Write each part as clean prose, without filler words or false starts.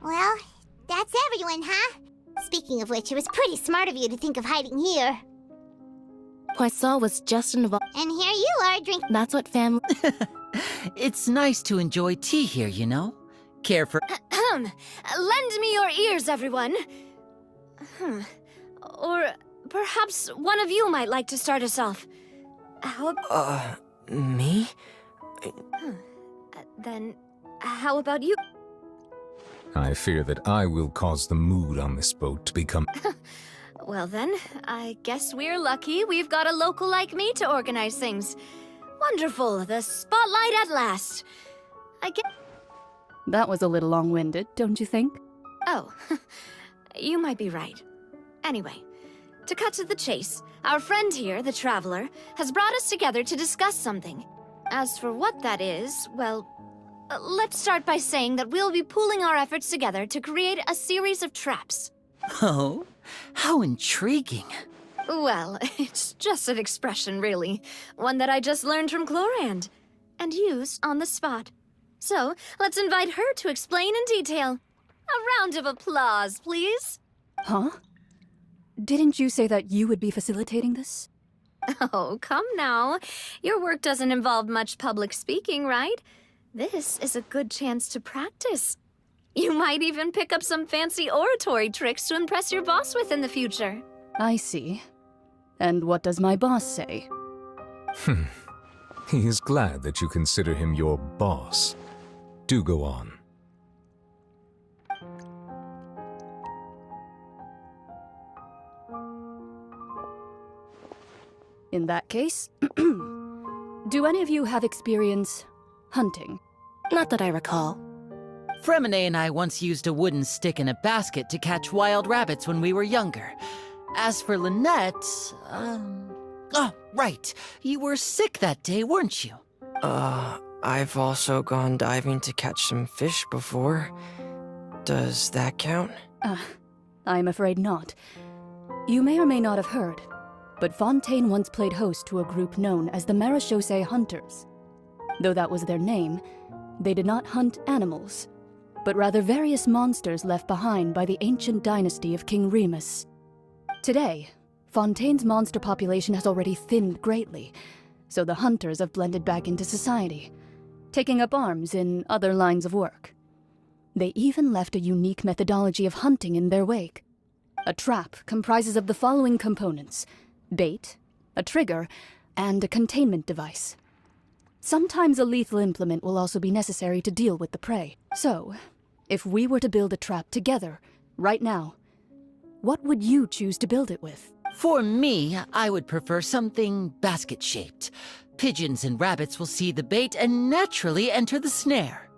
Well, that's everyone, huh? Speaking of which, it was pretty smart of you to think of hiding here. Poisson was just involved. And here you are drinking. That's what family... It's nice to enjoy tea here, you know? Care for... Lend me your ears, everyone. Or perhaps one of you might like to start us off. Me? Then, how about you? I fear that I will cause the mood on this boat to become... Well then, I guess we're lucky we've got a local like me to organize things. Wonderful, the spotlight at last. I guess... That was a little long-winded, don't you think? Oh, you might be right. Anyway, to cut to the chase, our friend here, the Traveler, has brought us together to discuss something. As for what that is, well, let's start by saying that we'll be pooling our efforts together to create a series of traps. Oh, how intriguing. Well, it's just an expression, really. One that I just learned from Chlorand, and used on the spot. So, let's invite her to explain in detail. A round of applause, please. Huh? Didn't you say that you would be facilitating this? Oh, come now. Your work doesn't involve much public speaking, right? This is a good chance to practice. You might even pick up some fancy oratory tricks to impress your boss with in the future. I see. And what does my boss say? He is glad that you consider him your boss. Do go on. In that case, do any of you have experience hunting? Not that I recall. Fremine and I once used a wooden stick in a basket to catch wild rabbits when we were younger. As for Lynette, Oh, right. You were sick that day, weren't you? I've also gone diving to catch some fish before. Does that count? I'm afraid not. You may or may not have heard, but Fontaine once played host to a group known as the Marechaussee Hunters. Though that was their name, they did not hunt animals, but rather various monsters left behind by the ancient dynasty of King Remus. Today, Fontaine's monster population has already thinned greatly, so the hunters have blended back into society, taking up arms in other lines of work. They even left a unique methodology of hunting in their wake. A trap comprises of the following components: bait, a trigger, and a containment device. Sometimes a lethal implement will also be necessary to deal with the prey. So, if we were to build a trap together, right now, what would you choose to build it with? For me, I would prefer something basket-shaped. Pigeons and rabbits will see the bait and naturally enter the snare.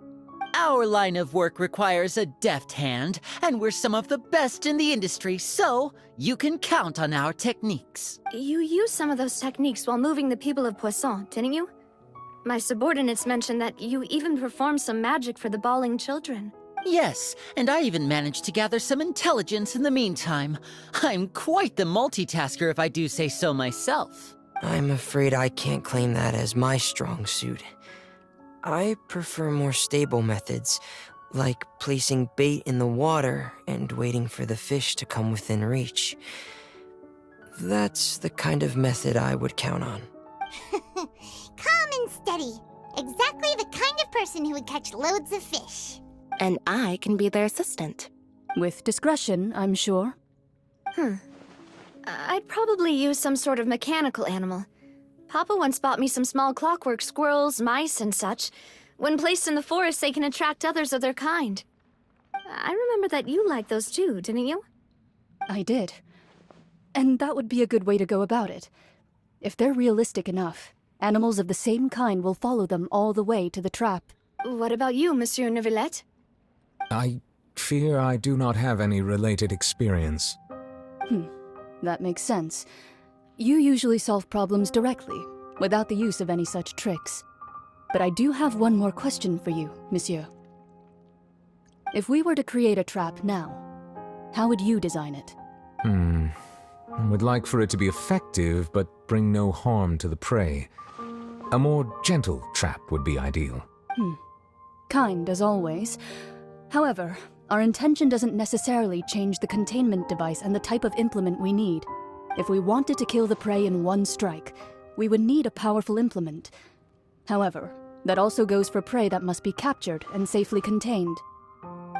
Our line of work requires a deft hand, and we're some of the best in the industry, so you can count on our techniques. You used some of those techniques while moving the people of Poisson, didn't you? My subordinates mentioned that you even performed some magic for the bawling children. Yes, and I even managed to gather some intelligence in the meantime. I'm quite the multitasker if I do say so myself. I'm afraid I can't claim that as my strong suit. I prefer more stable methods, like placing bait in the water and waiting for the fish to come within reach. That's the kind of method I would count on. Calm and steady. Exactly the kind of person who would catch loads of fish. And I can be their assistant. With discretion, I'm sure. I'd probably use some sort of mechanical animal. Papa once bought me some small clockwork squirrels, mice, and such. When placed in the forest, they can attract others of their kind. I remember that you liked those too, didn't you? I did. And that would be a good way to go about it. If they're realistic enough, animals of the same kind will follow them all the way to the trap. What about you, Monsieur Neuvillette? I fear I do not have any related experience. That makes sense. You usually solve problems directly, without the use of any such tricks. But I do have one more question for you, monsieur. If we were to create a trap now, how would you design it? I would like for it to be effective, but bring no harm to the prey. A more gentle trap would be ideal. Kind as always. However, Our intention doesn't necessarily change the containment device and the type of implement we need. If we wanted to kill the prey in one strike, we would need a powerful implement. However, that also goes for prey that must be captured and safely contained.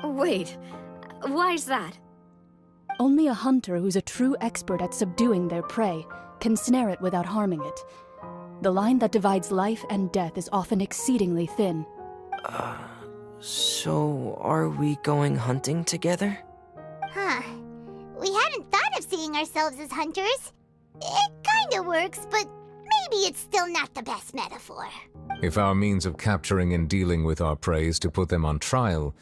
Wait, why's that? Only a hunter who's a true expert at subduing their prey can snare it without harming it. The line that divides life and death is often exceedingly thin. So are we going hunting together? Huh. We hadn't thought of seeing ourselves as hunters. It kinda works, but maybe it's still not the best metaphor. If our means of capturing and dealing with our prey is to put them on trial,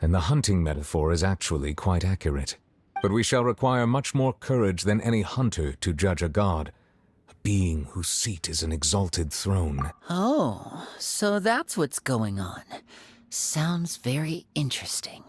then the hunting metaphor is actually quite accurate. But we shall require much more courage than any hunter to judge a god, a being whose seat is an exalted throne. Oh, so that's what's going on. Sounds very interesting.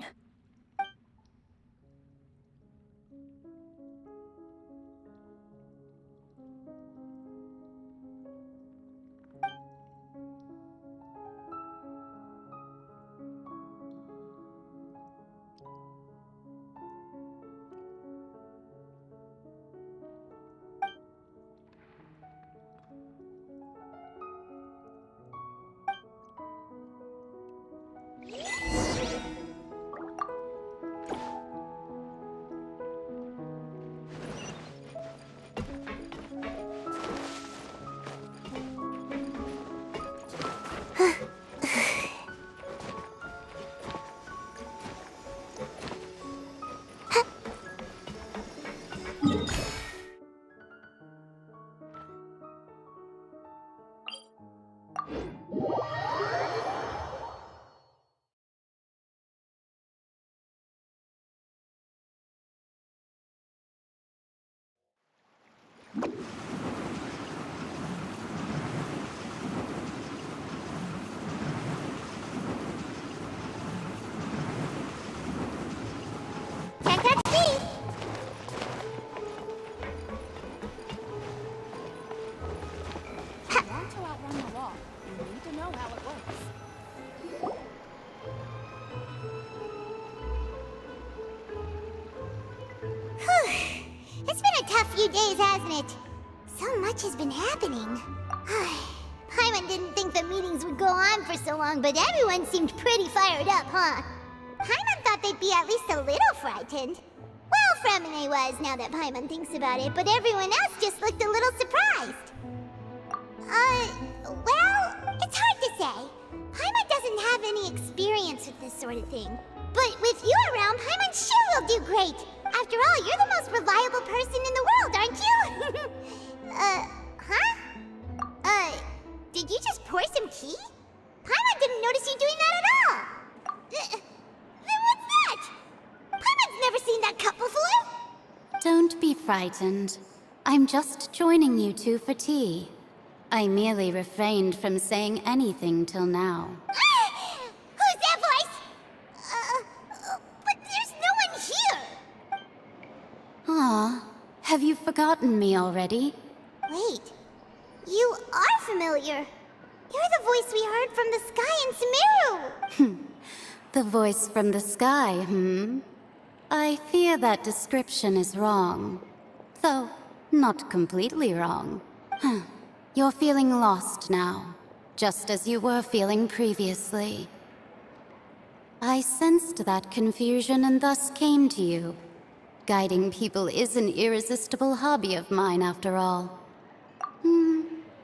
Can't catch me! Want to outrun the law, you need to know how it works. It's been a tough few days, hasn't it? So much has been happening. Paimon didn't think the meetings would go on for so long, but everyone seemed pretty fired up, huh? Paimon thought they'd be at least a little frightened. Well, Fremine was, now that Paimon thinks about it, but everyone else just looked a little surprised. Well, it's hard to say. Paimon doesn't have any experience with this sort of thing. But with you around, Paimon sure will do great. After all, you're the most reliable person in the world, aren't you? Did you just pour some tea? Paimon didn't notice you doing that at all. Then what's that? Paimon's never seen that cup before. Don't be frightened. I'm just joining you two for tea. I merely refrained from saying anything till now. Who's that voice? But there's no one here. Ah, have you forgotten me already? Wait, you are familiar. You're the voice we heard from the sky in Sumeru. The voice from the sky, I fear that description is wrong. Though, not completely wrong. You're feeling lost now, just as you were feeling previously. I sensed that confusion and thus came to you. Guiding people is an irresistible hobby of mine, after all.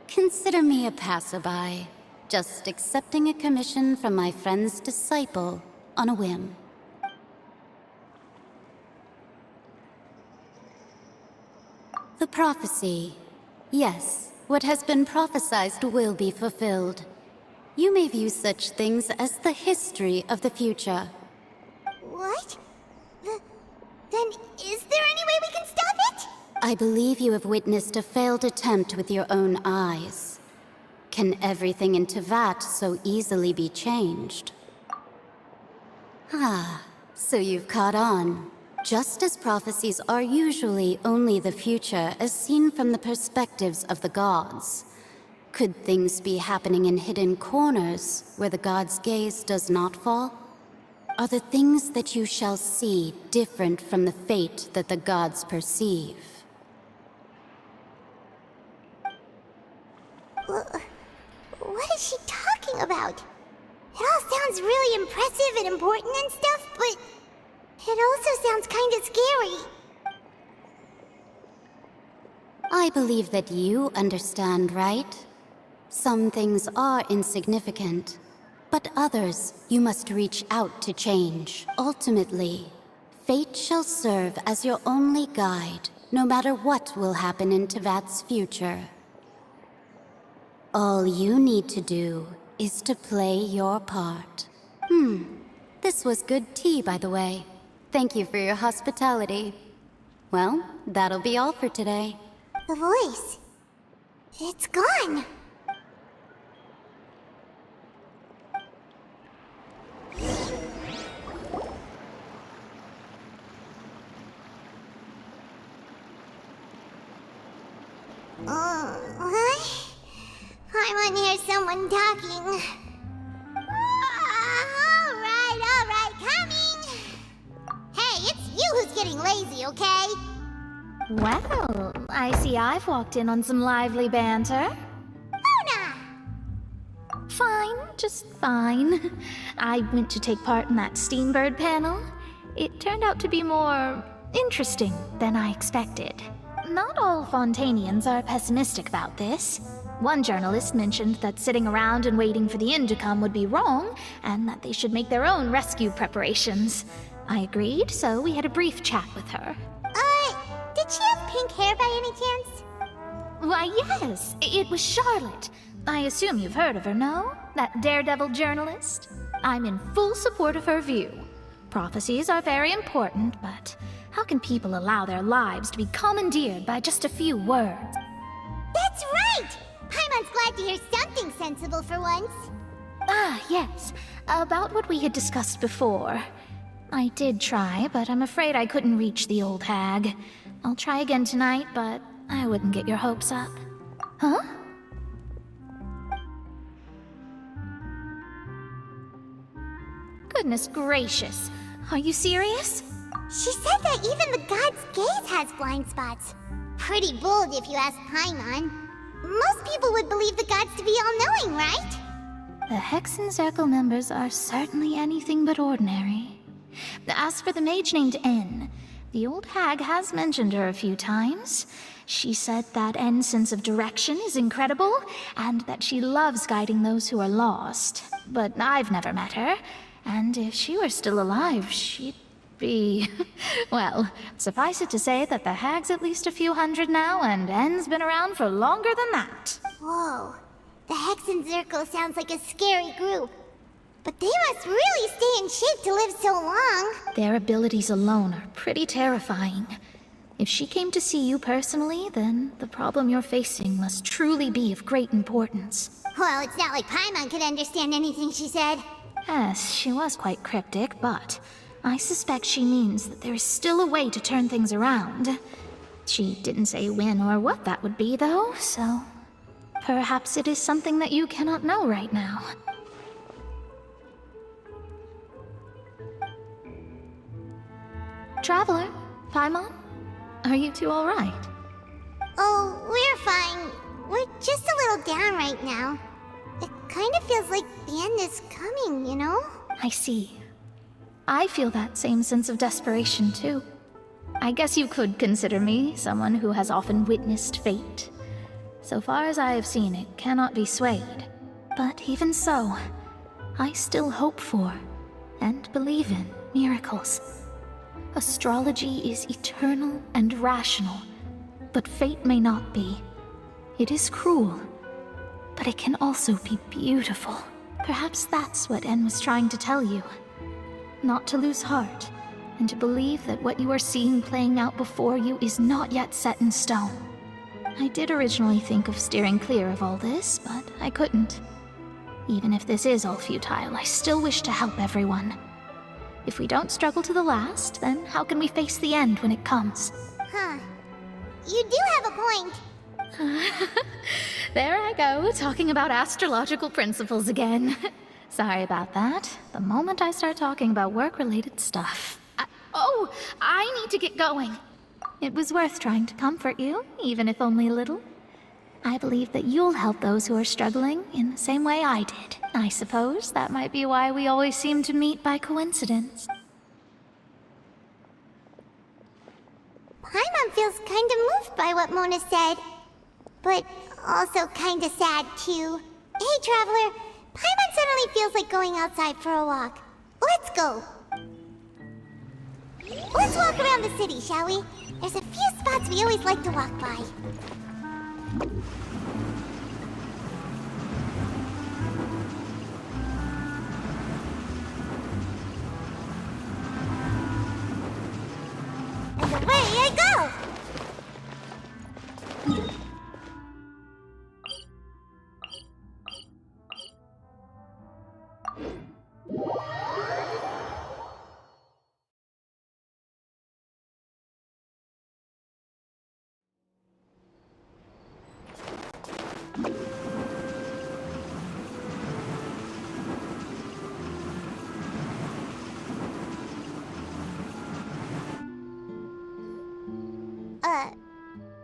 Consider me a passerby, just accepting a commission from my friend's disciple on a whim. The prophecy. Yes, what has been prophesied will be fulfilled. You may view such things as the history of the future. What? Then is there any way we can stop it? I believe you have witnessed a failed attempt with your own eyes. Can everything in Tevat so easily be changed? Ah, so you've caught on. Just as prophecies are usually only the future as seen from the perspectives of the gods, could things be happening in hidden corners where the gods' gaze does not fall? are the things that you shall see different from the fate that the gods perceive? What is she talking about? It all sounds really impressive and important and stuff, but it also sounds kind of scary. I believe that you understand, right? Some things are insignificant, but others you must reach out to change. Ultimately, fate shall serve as your only guide, no matter what will happen in Tevat's future. All you need to do is to play your part. This was good tea, by the way. Thank you for your hospitality. Well, that'll be all for today. The voice. It's gone. I want to hear someone talking. All right, coming. Hey, it's you who's getting lazy, okay? Well, I see I've walked in on some lively banter. Luna! Fine, just fine. I went to take part in that Steambird panel. It turned out to be more interesting than I expected. Not all Fontanians are pessimistic about this. One journalist mentioned that sitting around and waiting for the end to come would be wrong, and that they should make their own rescue preparations. I agreed, so we had a brief chat with her. Did she have pink hair by any chance? Why, yes, it was Charlotte. I assume you've heard of her, no? That daredevil journalist? I'm in full support of her view. Prophecies are very important, but how can people allow their lives to be commandeered by just a few words? That's right! Paimon's glad to hear something sensible for once. Ah, yes. About what we had discussed before. I did try, but I'm afraid I couldn't reach the old hag. I'll try again tonight, but I wouldn't get your hopes up. Huh? Goodness gracious. Are you serious? She said that even the god's gaze has blind spots. Pretty bold if you ask Paimon. Most people would believe the gods to be all-knowing, right? The Hexen Circle members are certainly anything but ordinary. As for the mage named N, the old hag has mentioned her a few times. She said that N's sense of direction is incredible, and that she loves guiding those who are lost. But I've never met her, and if she were still alive, she'd be... Well, suffice it to say that the hag's at least a few hundred now, and N's been around for longer than that. Whoa. The Hexen Circle sounds like a scary group. But they must really stay in shape to live so long. Their abilities alone are pretty terrifying. If she came to see you personally, then the problem you're facing must truly be of great importance. Well, it's not like Paimon could understand anything she said. Yes, she was quite cryptic, but I suspect she means that there is still a way to turn things around. She didn't say when or what that would be, though, so perhaps it is something that you cannot know right now. Traveler, Paimon, are you two all right? Oh, we're fine. We're just a little down right now. It kind of feels like the end is coming, you know? I see. I feel that same sense of desperation, too. I guess you could consider me someone who has often witnessed fate. So far as I have seen, it cannot be swayed. But even so, I still hope for, and believe in, miracles. Astrology is eternal and rational, but fate may not be. It is cruel, but it can also be beautiful. Perhaps that's what En was trying to tell you. Not to lose heart, and to believe that what you are seeing playing out before you is not yet set in stone. I did originally think of steering clear of all this, but I couldn't. Even if this is all futile, I still wish to help everyone. If we don't struggle to the last, then how can we face the end when it comes? Huh. You do have a point. There I go, talking about astrological principles again. Sorry about that. The moment I start talking about work-related stuff. I need to get going. It was worth trying to comfort you, even if only a little. I believe that you'll help those who are struggling in the same way I did. I suppose that might be why we always seem to meet by coincidence. Paimon feels kind of moved by what Mona said, but also kind of sad too. Hey, Traveler, Paimon suddenly feels like going outside for a walk. Let's go. Let's walk around the city, shall we? There's a few spots we always like to walk by. And away I go!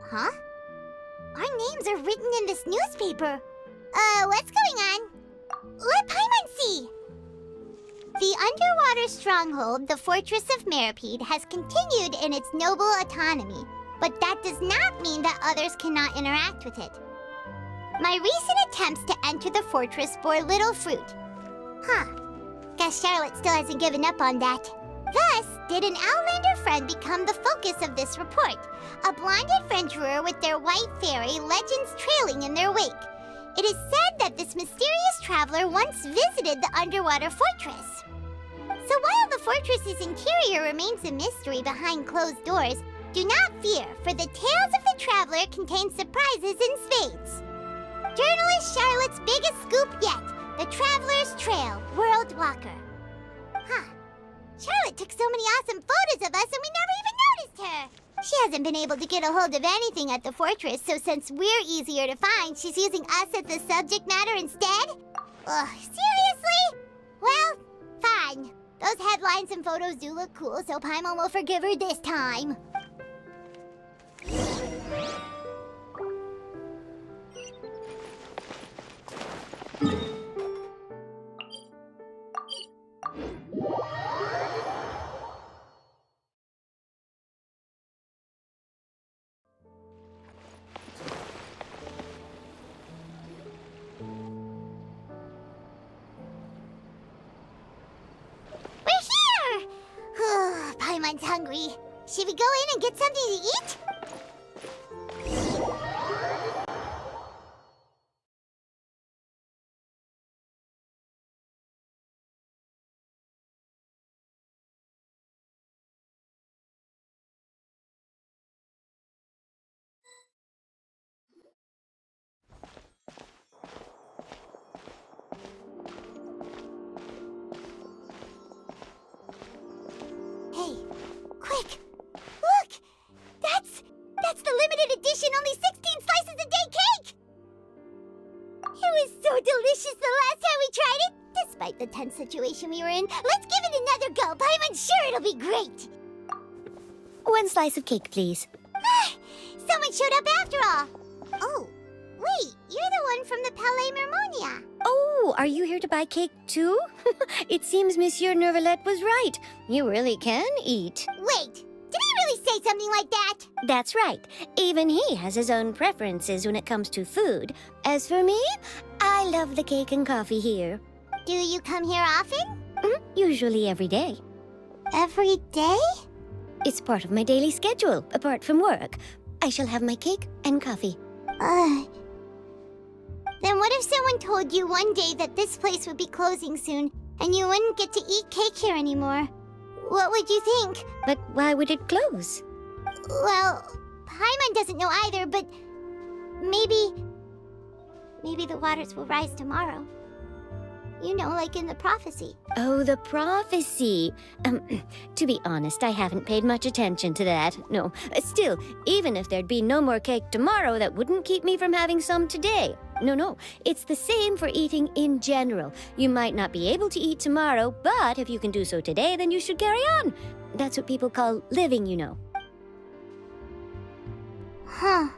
Huh? Our names are written in this newspaper. What's going on? Let Paimon see! The underwater stronghold, the Fortress of Meripede, has continued in its noble autonomy, but that does not mean that others cannot interact with it. My recent attempts to enter the fortress bore little fruit. Guess Charlotte still hasn't given up on that. Thus, did an Outlander friend become the focus of this report, a blonde adventurer with their white fairy legends trailing in their wake. It is said that this mysterious traveler once visited the underwater fortress. So while the fortress's interior remains a mystery behind closed doors, do not fear, for the tales of the traveler contain surprises in spades. Journalist Charlotte's biggest scoop yet, the Traveler's Trail, World Walker. Charlotte took so many awesome photos of us and we never even noticed her. She hasn't been able to get a hold of anything at the fortress, so since we're easier to find, she's using us as the subject matter instead? Ugh, seriously? Well, fine. Those headlines and photos do look cool, so Paimon will forgive her this time. Paimon's hungry. Should we go in and get something to eat? Hey, quick! Look! That's the limited edition only 16 slices a day cake! It was so delicious the last time we tried it! Despite the tense situation we were in, let's give it another go! Paimon's sure it'll be great! One slice of cake, please. Someone showed up after all! Oh, wait, you're the one from the Palais Mermonia. Oh, are you here to buy cake too? It seems Monsieur Nervalette was right. You really can eat. Wait, did he really say something like that? That's right. Even he has his own preferences when it comes to food. As for me, I love the cake and coffee here. Do you come here often? Usually every day. Every day? It's part of my daily schedule, apart from work. I shall have my cake and coffee. Then what if someone told you one day that this place would be closing soon, and you wouldn't get to eat cake here anymore? What would you think? But why would it close? Well, Paimon doesn't know either, but maybe the waters will rise tomorrow. You know, like in the prophecy. Oh, the prophecy. To be honest, I haven't paid much attention to that. No, still, even if there'd be no more cake tomorrow, that wouldn't keep me from having some today. No. It's the same for eating in general. You might not be able to eat tomorrow, but if you can do so today, then you should carry on. That's what people call living, you know. Huh.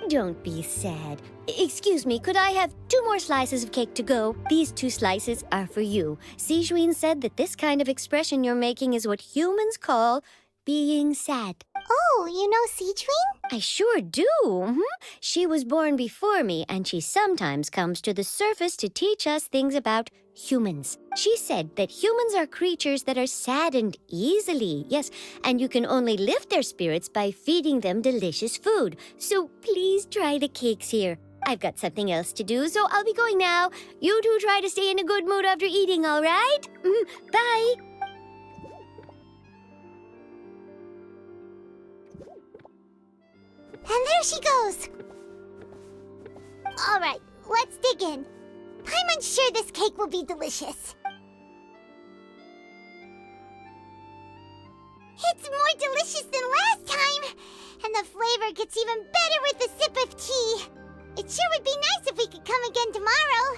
Don't be sad. Excuse me, could I have 2 more slices of cake to go? These 2 slices are for you. Sijuin said that this kind of expression you're making is what humans call being sad. Oh, you know Sijuin? I sure do. She was born before me, and she sometimes comes to the surface to teach us things about humans. She said that humans are creatures that are saddened easily, yes, and you can only lift their spirits by feeding them delicious food. So please try the cakes here. I've got something else to do, so I'll be going now. You two try to stay in a good mood after eating, all right? Bye. And there she goes. All right, let's dig in. I'm sure this cake will be delicious. It's more delicious than last time, and the flavor gets even better with a sip of tea. It sure would be nice if we could come again tomorrow.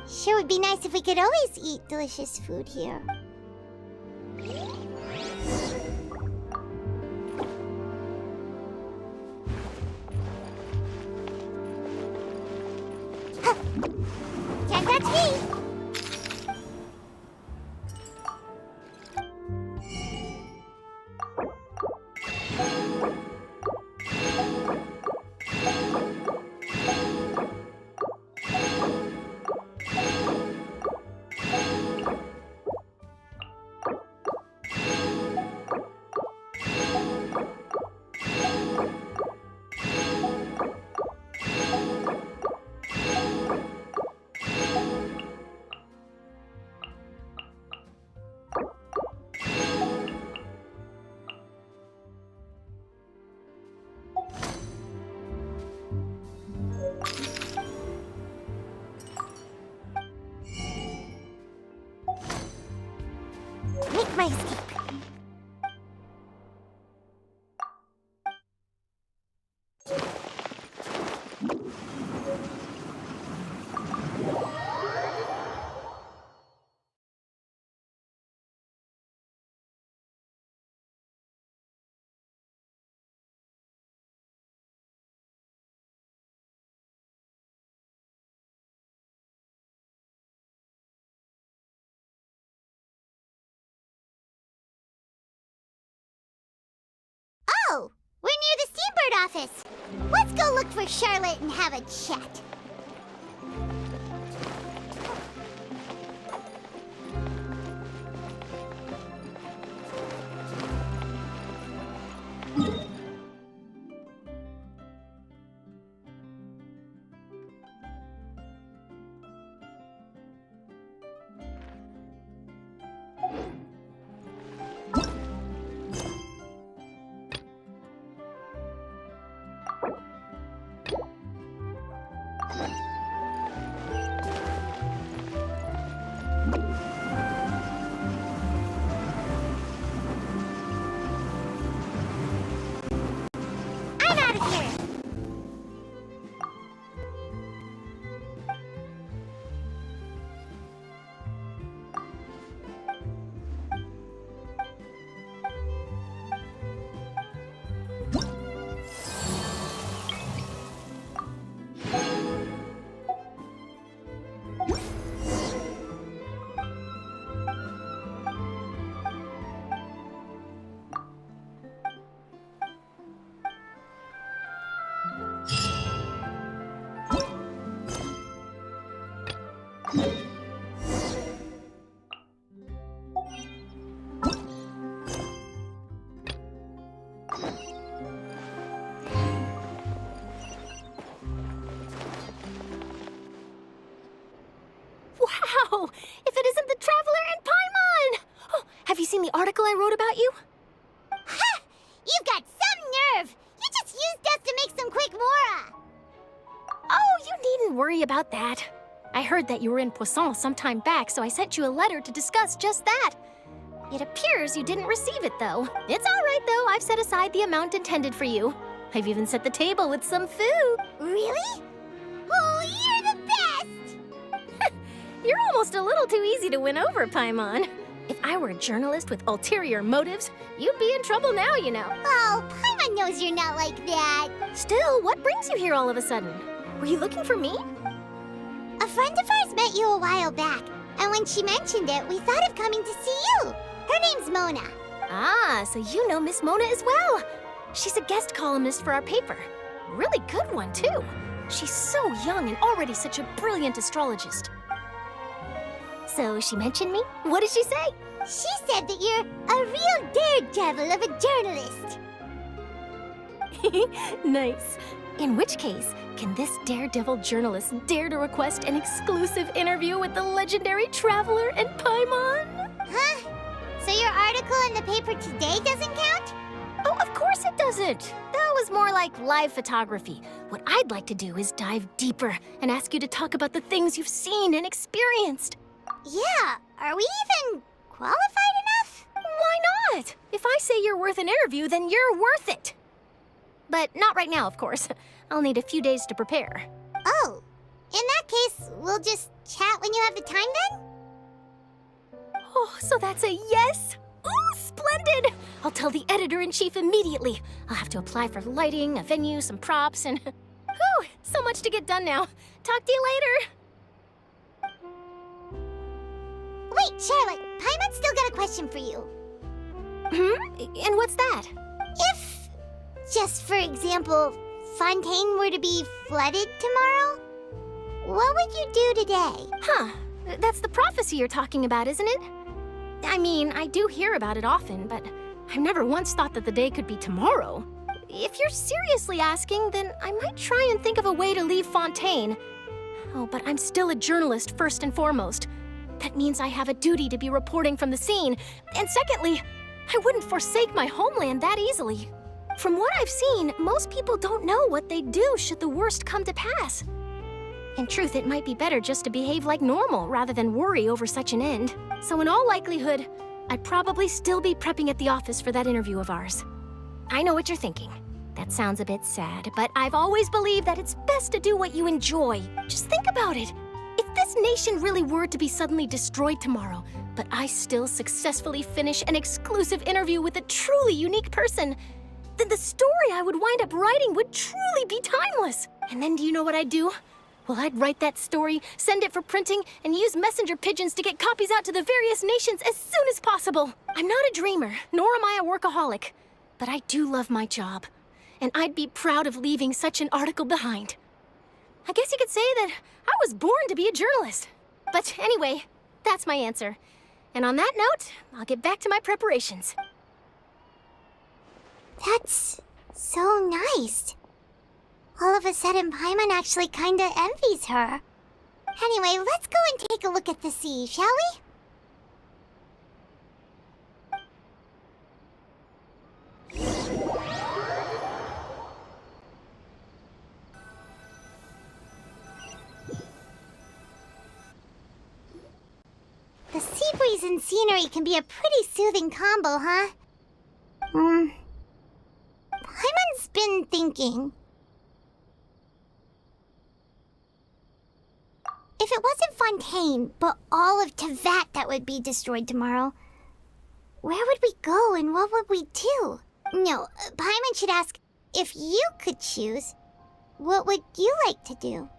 Sure would be nice if we could always eat delicious food here. Can't touch me! Make my escape. Oh, we're near the Steambird office. Let's go look for Charlotte and have a chat. I'm out of here. Wow! If it isn't the Traveler and Paimon! Oh, have you seen the article I wrote about you? Ha! You've got some nerve! You just used us to make some quick mora! Oh, you needn't worry about that. I heard that you were in Poisson some time back, so I sent you a letter to discuss just that. It appears you didn't receive it, though. It's all right, though. I've set aside the amount intended for you. I've even set the table with some food. Really? Oh, you're the best! You're almost a little too easy to win over, Paimon. If I were a journalist with ulterior motives, you'd be in trouble now, you know. Oh, Paimon knows you're not like that. Still, what brings you here all of a sudden? Were you looking for me? A friend of ours met you a while back, and when she mentioned it, we thought of coming to see you. Her name's Mona. Ah, so you know Miss Mona as well. She's a guest columnist for our paper. Really good one, too. She's so young and already such a brilliant astrologist. So she mentioned me? What did she say? She said that you're a real daredevil of a journalist. Nice. In which case, can this daredevil journalist dare to request an exclusive interview with the legendary traveler and Paimon? Huh? So your article in the paper today doesn't count? Oh, of course it doesn't. That was more like live photography. What I'd like to do is dive deeper and ask you to talk about the things you've seen and experienced. Yeah, are we even qualified enough? Why not? If I say you're worth an interview, then you're worth it. But not right now, of course. I'll need a few days to prepare. Oh, in that case, we'll just chat when you have the time then? Oh, so that's a yes? Ooh, splendid! I'll tell the editor-in-chief immediately. I'll have to apply for lighting, a venue, some props, and... Whew, so much to get done now. Talk to you later. Wait, Charlotte, Paimon's still got a question for you. And what's that? If, just for example, Fontaine were to be flooded tomorrow, what would you do today? Huh, that's the prophecy you're talking about, isn't it? I mean, I do hear about it often, but I've never once thought that the day could be tomorrow. If you're seriously asking, then I might try and think of a way to leave Fontaine. Oh, but I'm still a journalist first and foremost. That means I have a duty to be reporting from the scene. And secondly, I wouldn't forsake my homeland that easily. From what I've seen, most people don't know what they'd do should the worst come to pass. In truth, it might be better just to behave like normal rather than worry over such an end. So in all likelihood, I'd probably still be prepping at the office for that interview of ours. I know what you're thinking. That sounds a bit sad, but I've always believed that it's best to do what you enjoy. Just think about it. If this nation really were to be suddenly destroyed tomorrow, but I still successfully finish an exclusive interview with a truly unique person, then the story I would wind up writing would truly be timeless. And then do you know what I'd do? Well, I'd write that story, send it for printing, and use messenger pigeons to get copies out to the various nations as soon as possible. I'm not a dreamer, nor am I a workaholic, but I do love my job, and I'd be proud of leaving such an article behind. I guess you could say that I was born to be a journalist. But anyway, that's my answer. And on that note, I'll get back to my preparations. That's so nice. All of a sudden, Paimon actually kinda envies her. Anyway, let's go and take a look at the sea, shall we? The sea breeze and scenery can be a pretty soothing combo, huh? Paimon's been thinking. If it wasn't Fontaine, but all of Tevat that would be destroyed tomorrow, where would we go and what would we do? No, Paimon should ask, if you could choose, what would you like to do?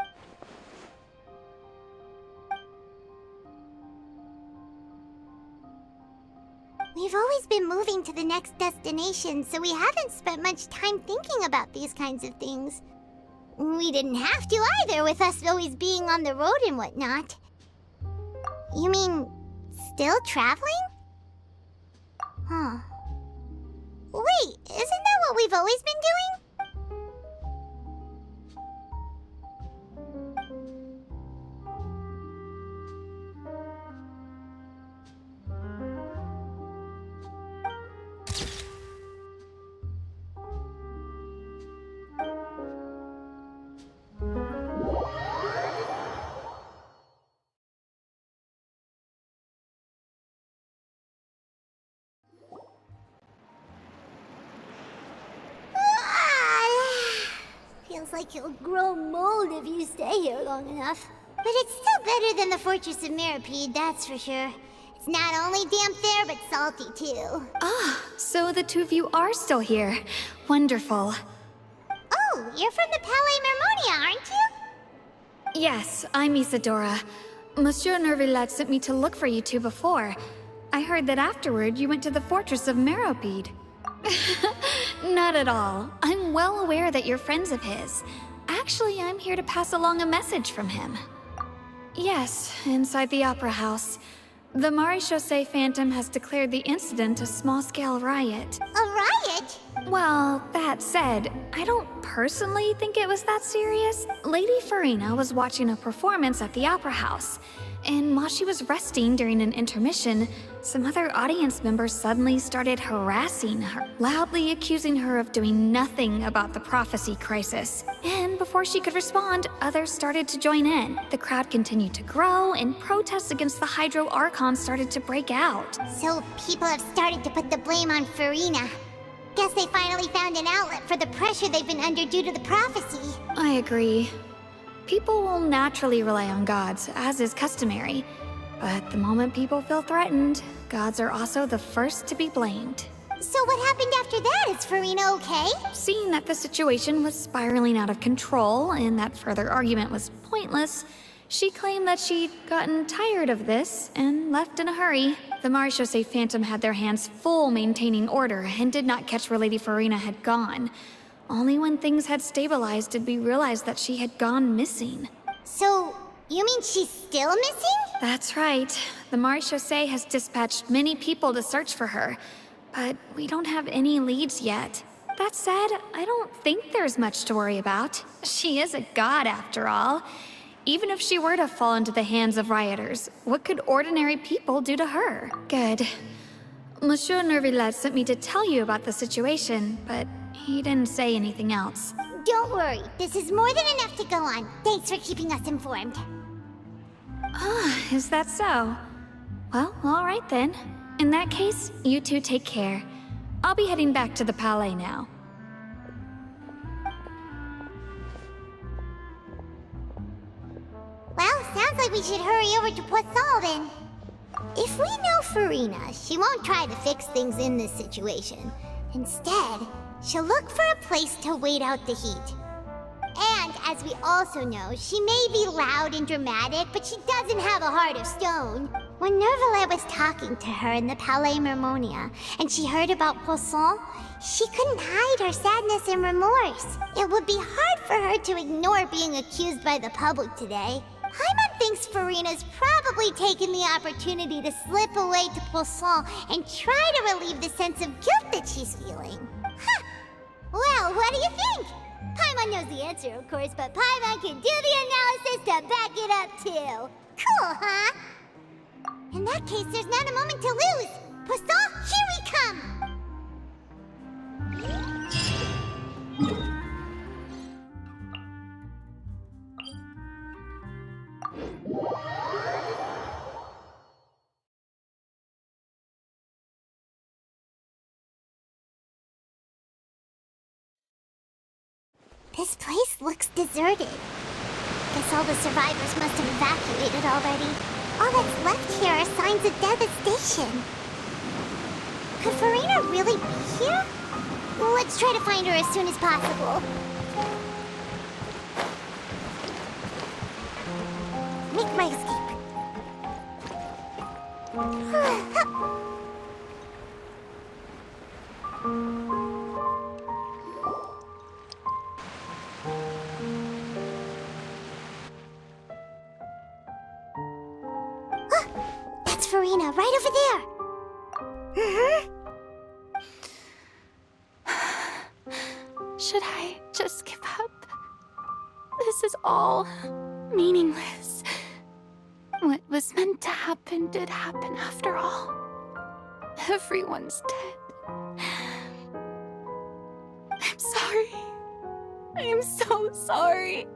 We've always been moving to the next destination, so we haven't spent much time thinking about these kinds of things. We didn't have to either, with us always being on the road and whatnot. You mean, still traveling? Huh. Wait, isn't that what we've always been doing? like you'll grow mold if you stay here long enough. But it's still better than the Fortress of Mirapede, that's for sure. It's not only damp there, but salty too. Ah, so the two of you are still here. Wonderful. Oh, you're from the Palais Mermonia, aren't you? Yes, I'm Isadora. Monsieur Nervillet sent me to look for you two before. I heard that afterward you went to the Fortress of Meropide. Not at all. I'm well aware that you're friends of his. Actually, I'm here to pass along a message from him. Yes, inside the Opera House. The Maréchaussée Phantom has declared the incident a small-scale riot. A riot? Well, that said, I don't personally think it was that serious. Lady Furina was watching a performance at the Opera House, and while she was resting during an intermission, some other audience members suddenly started harassing her, loudly accusing her of doing nothing about the prophecy crisis. And before she could respond, others started to join in. The crowd continued to grow, and protests against the Hydro Archon started to break out. So people have started to put the blame on Furina. Guess they finally found an outlet for the pressure they've been under due to the prophecy. I agree. People will naturally rely on gods, as is customary. But the moment people feel threatened, gods are also the first to be blamed. So what happened after that? Is Furina okay? Seeing that the situation was spiraling out of control and that further argument was pointless, she claimed that she'd gotten tired of this and left in a hurry. The Maréchaussée Phantom had their hands full maintaining order and did not catch where Lady Furina had gone. Only when things had stabilized did we realize that she had gone missing. So, you mean she's still missing? That's right. The Maréchaussée has dispatched many people to search for her, but we don't have any leads yet. That said, I don't think there's much to worry about. She is a god, after all. Even if she were to fall into the hands of rioters, what could ordinary people do to her? Good. Monsieur Nervillet sent me to tell you about the situation, but he didn't say anything else. Don't worry, this is more than enough to go on. Thanks for keeping us informed. Ah, is that so? Well, all right then. In that case, you two take care. I'll be heading back to the Palais now. Well, sounds like we should hurry over to Poisson then. If we know Furina, she won't try to fix things in this situation. Instead, she'll look for a place to wait out the heat. And, as we also know, she may be loud and dramatic, but she doesn't have a heart of stone. When Nervillet was talking to her in the Palais Mermonia, and she heard about Poisson, she couldn't hide her sadness and remorse. It would be hard for her to ignore being accused by the public today. Paimon thinks Furina's probably taken the opportunity to slip away to Poisson and try to relieve the sense of guilt that she's feeling. Huh. Well, what do you think? Paimon knows the answer, of course, but Paimon can do the analysis to back it up, too. Cool, huh? In that case, there's not a moment to lose. Poisson, here we come! This place looks deserted. Guess all the survivors must have evacuated already. All that's left here are signs of devastation. Could Furina really be here? Let's try to find her as soon as possible. Make my escape. That's Furina, right over there. Should I just give up? This is all meaningless. What was meant to happen did happen after all. Everyone's dead. I'm sorry. I am so sorry.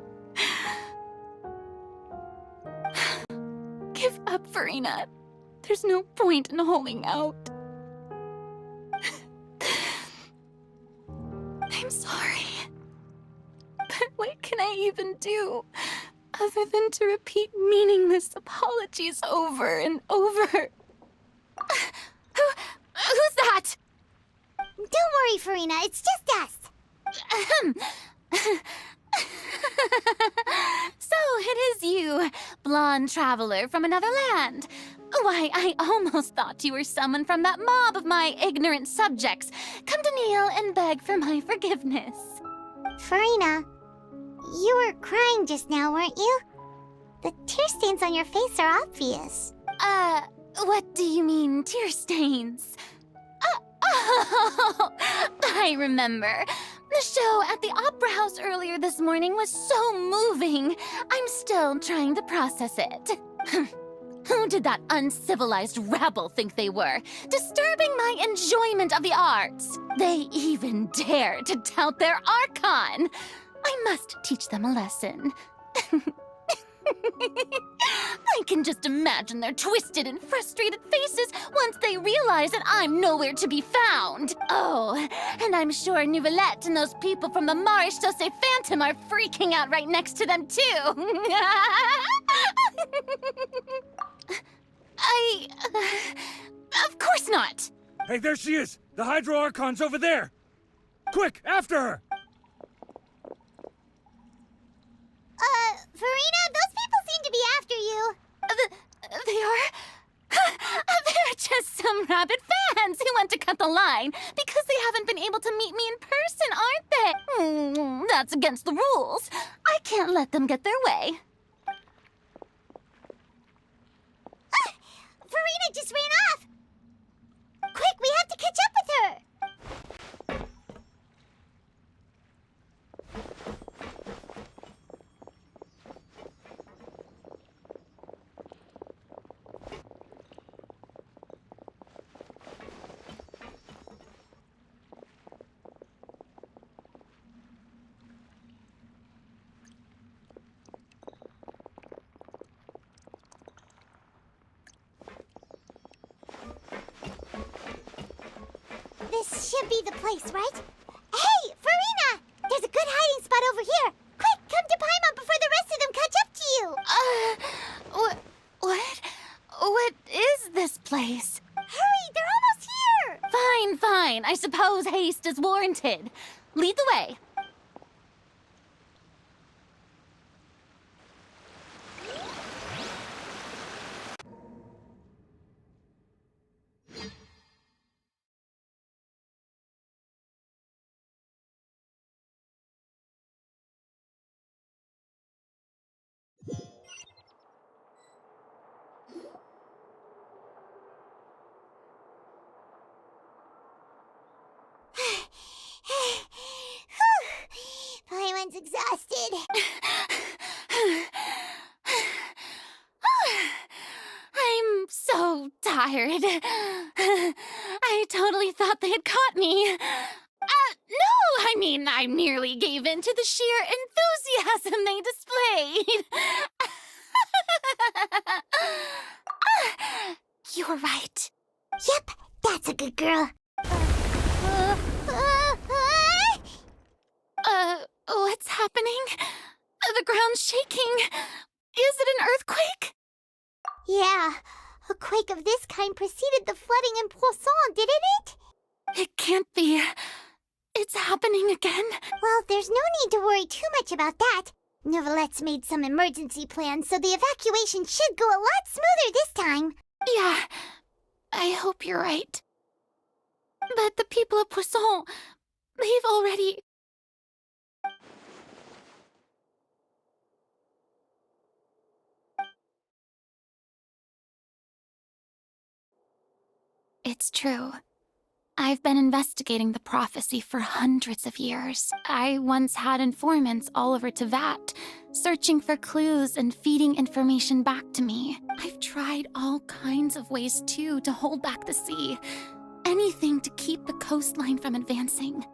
Give up, Furina. There's no point in holding out. I'm sorry. But wait. I even do? Other than to repeat meaningless apologies over and over. Who's that? Don't worry, Furina, it's just us. So it is you, blonde traveler from another land. Why, I almost thought you were someone from that mob of my ignorant subjects, come to kneel and beg for my forgiveness. Furina, you were crying just now, weren't you? The tear stains on your face are obvious. What do you mean, tear stains? Oh, I remember. The show at the Opera House earlier this morning was so moving. I'm still trying to process it. Who did that uncivilized rabble think they were, disturbing my enjoyment of the arts? They even dare to tout their archon. I must teach them a lesson. I can just imagine their twisted and frustrated faces once they realize that I'm nowhere to be found. Oh, and I'm sure Nouvellette and those people from the Mage Phantom are freaking out right next to them, too. Of course not. Hey, there she is! The Hydro Archon's over there! Quick, after her! Furina, those people seem to be after you. They are? They're just some rabid fans who want to cut the line because they haven't been able to meet me in person, aren't they? That's against the rules. I can't let them get their way. Furina just ran off! Quick, we have to catch up with her! This should be the place, right? Hey, Furina! There's a good hiding spot over here. Quick, come to Paimon before the rest of them catch up to you. What is this place? Hurry, they're almost here. Fine. I suppose haste is warranted. Lead the way. Paimon's exhausted. I'm so tired. I totally thought they had caught me. No, I mean, I merely gave in to the sheer enthusiasm they displayed. You're right. Yep, that's a good girl. What's happening? The ground's shaking. Is it an earthquake? Yeah, a quake of this kind preceded the flooding in Poisson, didn't it? It can't be. It's happening again. Well, there's no need to worry too much about that. Nouvellette's made some emergency plans, so the evacuation should go a lot smoother this time. Yeah, I hope you're right. But the people of Poisson, they've already... It's true. I've been investigating the prophecy for hundreds of years. I once had informants all over Tevat, searching for clues and feeding information back to me. I've tried all kinds of ways, too, to hold back the sea. Anything to keep the coastline from advancing.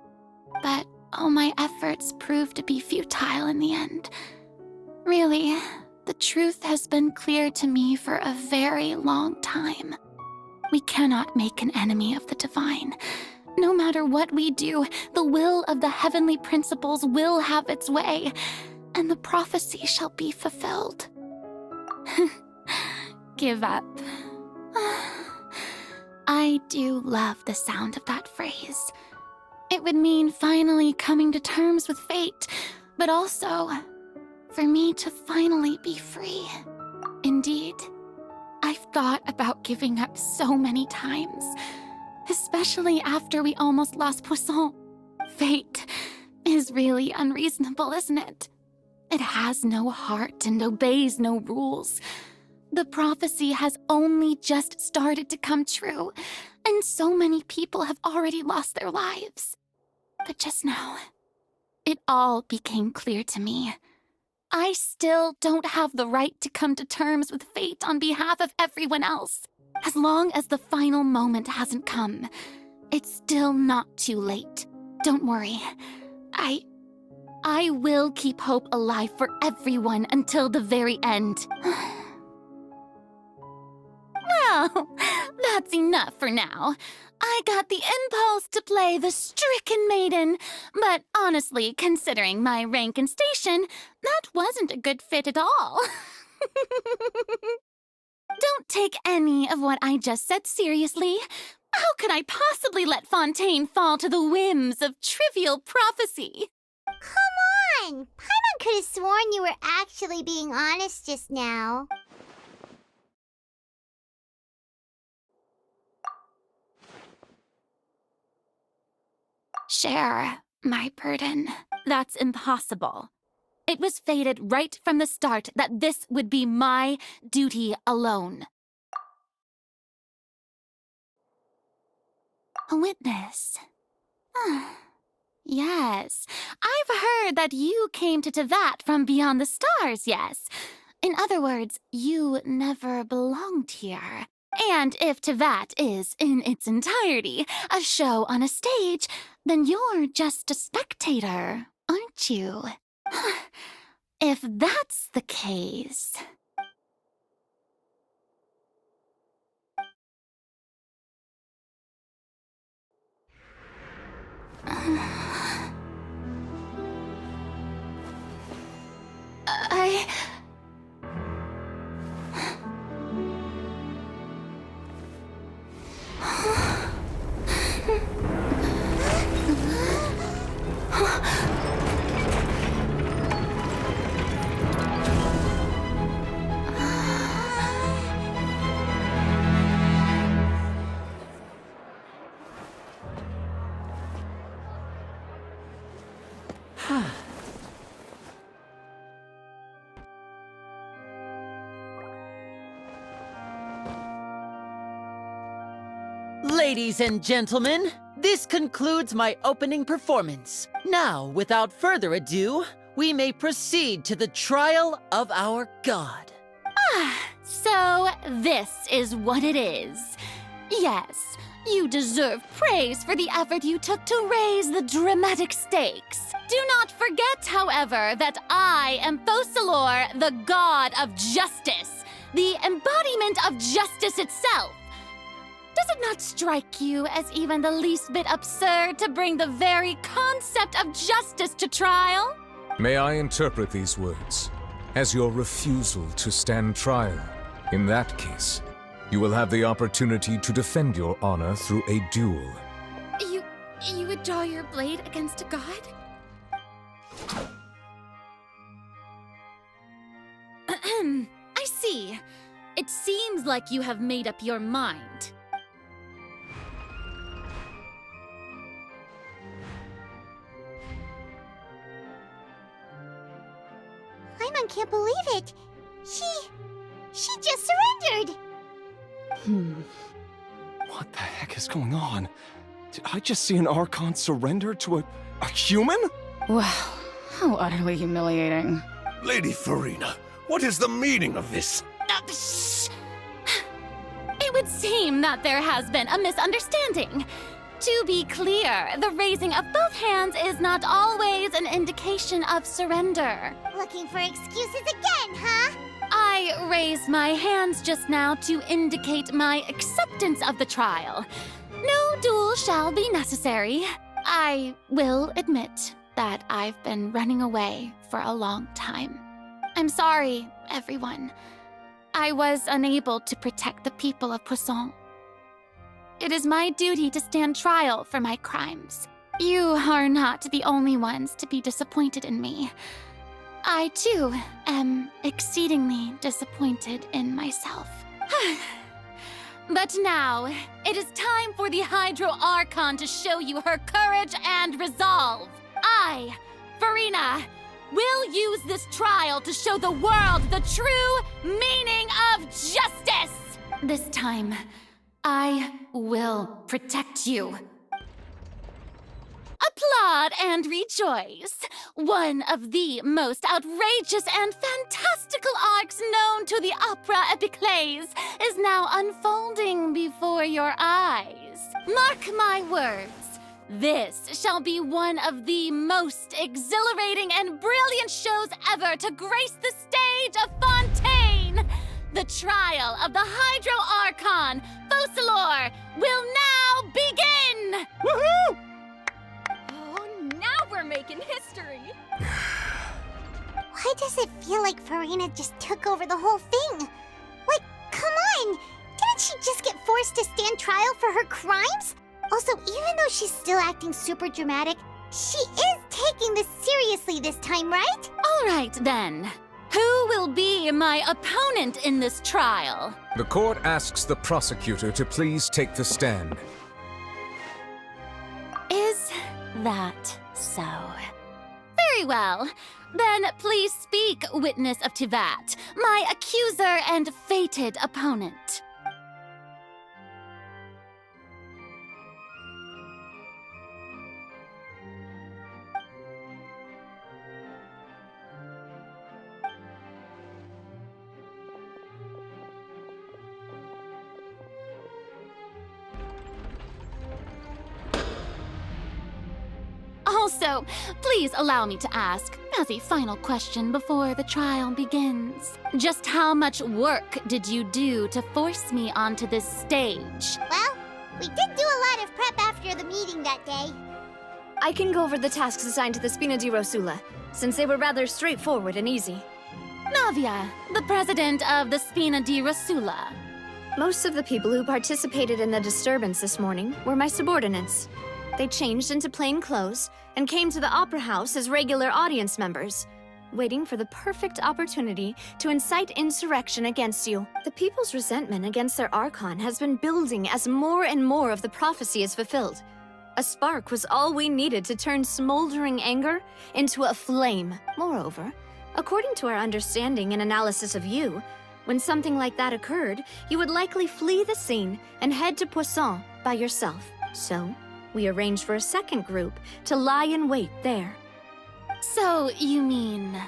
But all my efforts proved to be futile in the end. Really, the truth has been clear to me for a very long time. We cannot make an enemy of the divine. No matter what we do, the will of the heavenly principles will have its way. and the prophecy shall be fulfilled. Give up. I do love the sound of that phrase. It would mean finally coming to terms with fate, but also for me to finally be free. Indeed, I've thought about giving up so many times, especially after we almost lost Poisson. Fate is really unreasonable, isn't it? It has no heart and obeys no rules. The prophecy has only just started to come true, and so many people have already lost their lives. But just now, it all became clear to me. I still don't have the right to come to terms with fate on behalf of everyone else. As long as the final moment hasn't come, it's still not too late. Don't worry. I will keep hope alive for everyone until the very end. Well, that's enough for now. I got the impulse to play the stricken maiden, but honestly, considering my rank and station, that wasn't a good fit at all. Don't take any of what I just said seriously. How could I possibly let Fontaine fall to the whims of trivial prophecy? Come on! Paimon could have sworn you were actually being honest just now. Share my burden. That's impossible. It was fated right from the start that this would be my duty alone. A witness. Yes, I've heard that you came to Tevat from beyond the stars, yes. In other words, you never belonged here. And if Tevat is, in its entirety, a show on a stage, then you're just a spectator, aren't you? If that's the case... Ladies and gentlemen, this concludes my opening performance. Now, without further ado, we may proceed to the trial of our god. So this is what it is. Yes, you deserve praise for the effort you took to raise the dramatic stakes. Do not forget, however, that I am Focalor, the god of justice, the embodiment of justice itself. Does it not strike you as even the least bit absurd to bring the very concept of justice to trial? May I interpret these words as your refusal to stand trial? In that case, you will have the opportunity to defend your honor through a duel. You would draw your blade against a god? I see. It seems like you have made up your mind. Paimon can't believe it. She just surrendered. What the heck is going on? Did I just see an Archon surrender to a human? Wow, how utterly humiliating. Lady Furina, what is the meaning of this? It would seem that there has been a misunderstanding. To be clear, the raising of both hands is not always an indication of surrender. Looking for excuses again, huh? I raised my hands just now to indicate my acceptance of the trial. No duel shall be necessary, I will admit. that I've been running away for a long time. I'm sorry, everyone. I was unable to protect the people of Poisson. It is my duty to stand trial for my crimes. You are not the only ones to be disappointed in me. I, too, am exceedingly disappointed in myself. But now, it is time for the Hydro Archon to show you her courage and resolve. I, Furina, will use this trial to show the world the true meaning of justice! This time, I will protect you. Applaud and rejoice! One of the most outrageous and fantastical arcs known to the opera epiclese is now unfolding before your eyes. Mark my words, this shall be one of the most exhilarating and brilliant shows ever to grace the stage of Fontaine! The trial of the Hydro Archon, Focalor, will now begin! Woohoo! Now we're making history! Why does it feel like Furina just took over the whole thing? Like, come on! Didn't she just get forced to stand trial for her crimes? Also, even though she's still acting super dramatic, she is taking this seriously this time, right? All right, then. Who will be my opponent in this trial? The court asks the prosecutor to please take the stand. Is that so? Very well. Then please speak, witness of Tivat, my accuser and fated opponent. Also, please allow me to ask, as a final question before the trial begins, just how much work did you do to force me onto this stage? Well, we did do a lot of prep after the meeting that day. I can go over the tasks assigned to the Spina di Rosula, since they were rather straightforward and easy. Navia, the president of the Spina di Rosula. Most of the people who participated in the disturbance this morning were my subordinates. They changed into plain clothes and came to the Opera House as regular audience members, waiting for the perfect opportunity to incite insurrection against you. The people's resentment against their Archon has been building as more and more of the prophecy is fulfilled. A spark was all we needed to turn smoldering anger into a flame. Moreover, according to our understanding and analysis of you, when something like that occurred, you would likely flee the scene and head to Poisson by yourself. So, we arranged for a second group to lie in wait there. So, you mean,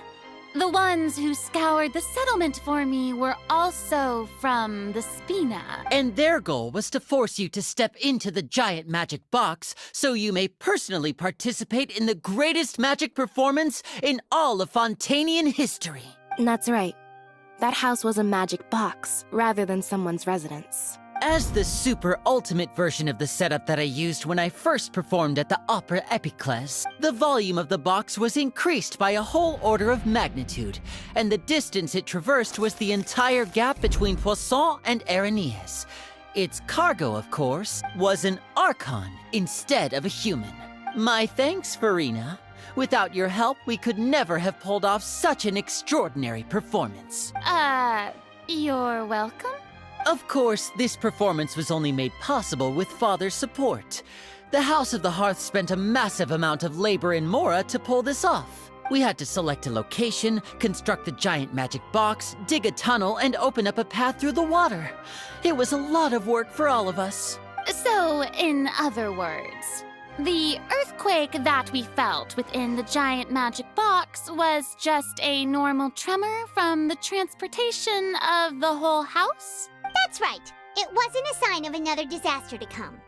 the ones who scoured the settlement for me were also from the Spina? And their goal was to force you to step into the giant magic box so you may personally participate in the greatest magic performance in all of Fontainian history. That's right. That house was a magic box, rather than someone's residence. As the super ultimate version of the setup that I used when I first performed at the Opera Epiclese, the volume of the box was increased by a whole order of magnitude, and the distance it traversed was the entire gap between Poisson and Aranias. Its cargo, of course, was an Archon instead of a human. My thanks, Furina. Without your help, we could never have pulled off such an extraordinary performance. You're welcome? Of course, this performance was only made possible with Father's support. The House of the Hearth spent a massive amount of labor in Mora to pull this off. We had to select a location, construct the giant magic box, dig a tunnel, and open up a path through the water. It was a lot of work for all of us. So, in other words, the earthquake that we felt within the giant magic box was just a normal tremor from the transportation of the whole house? That's right. It wasn't a sign of another disaster to come.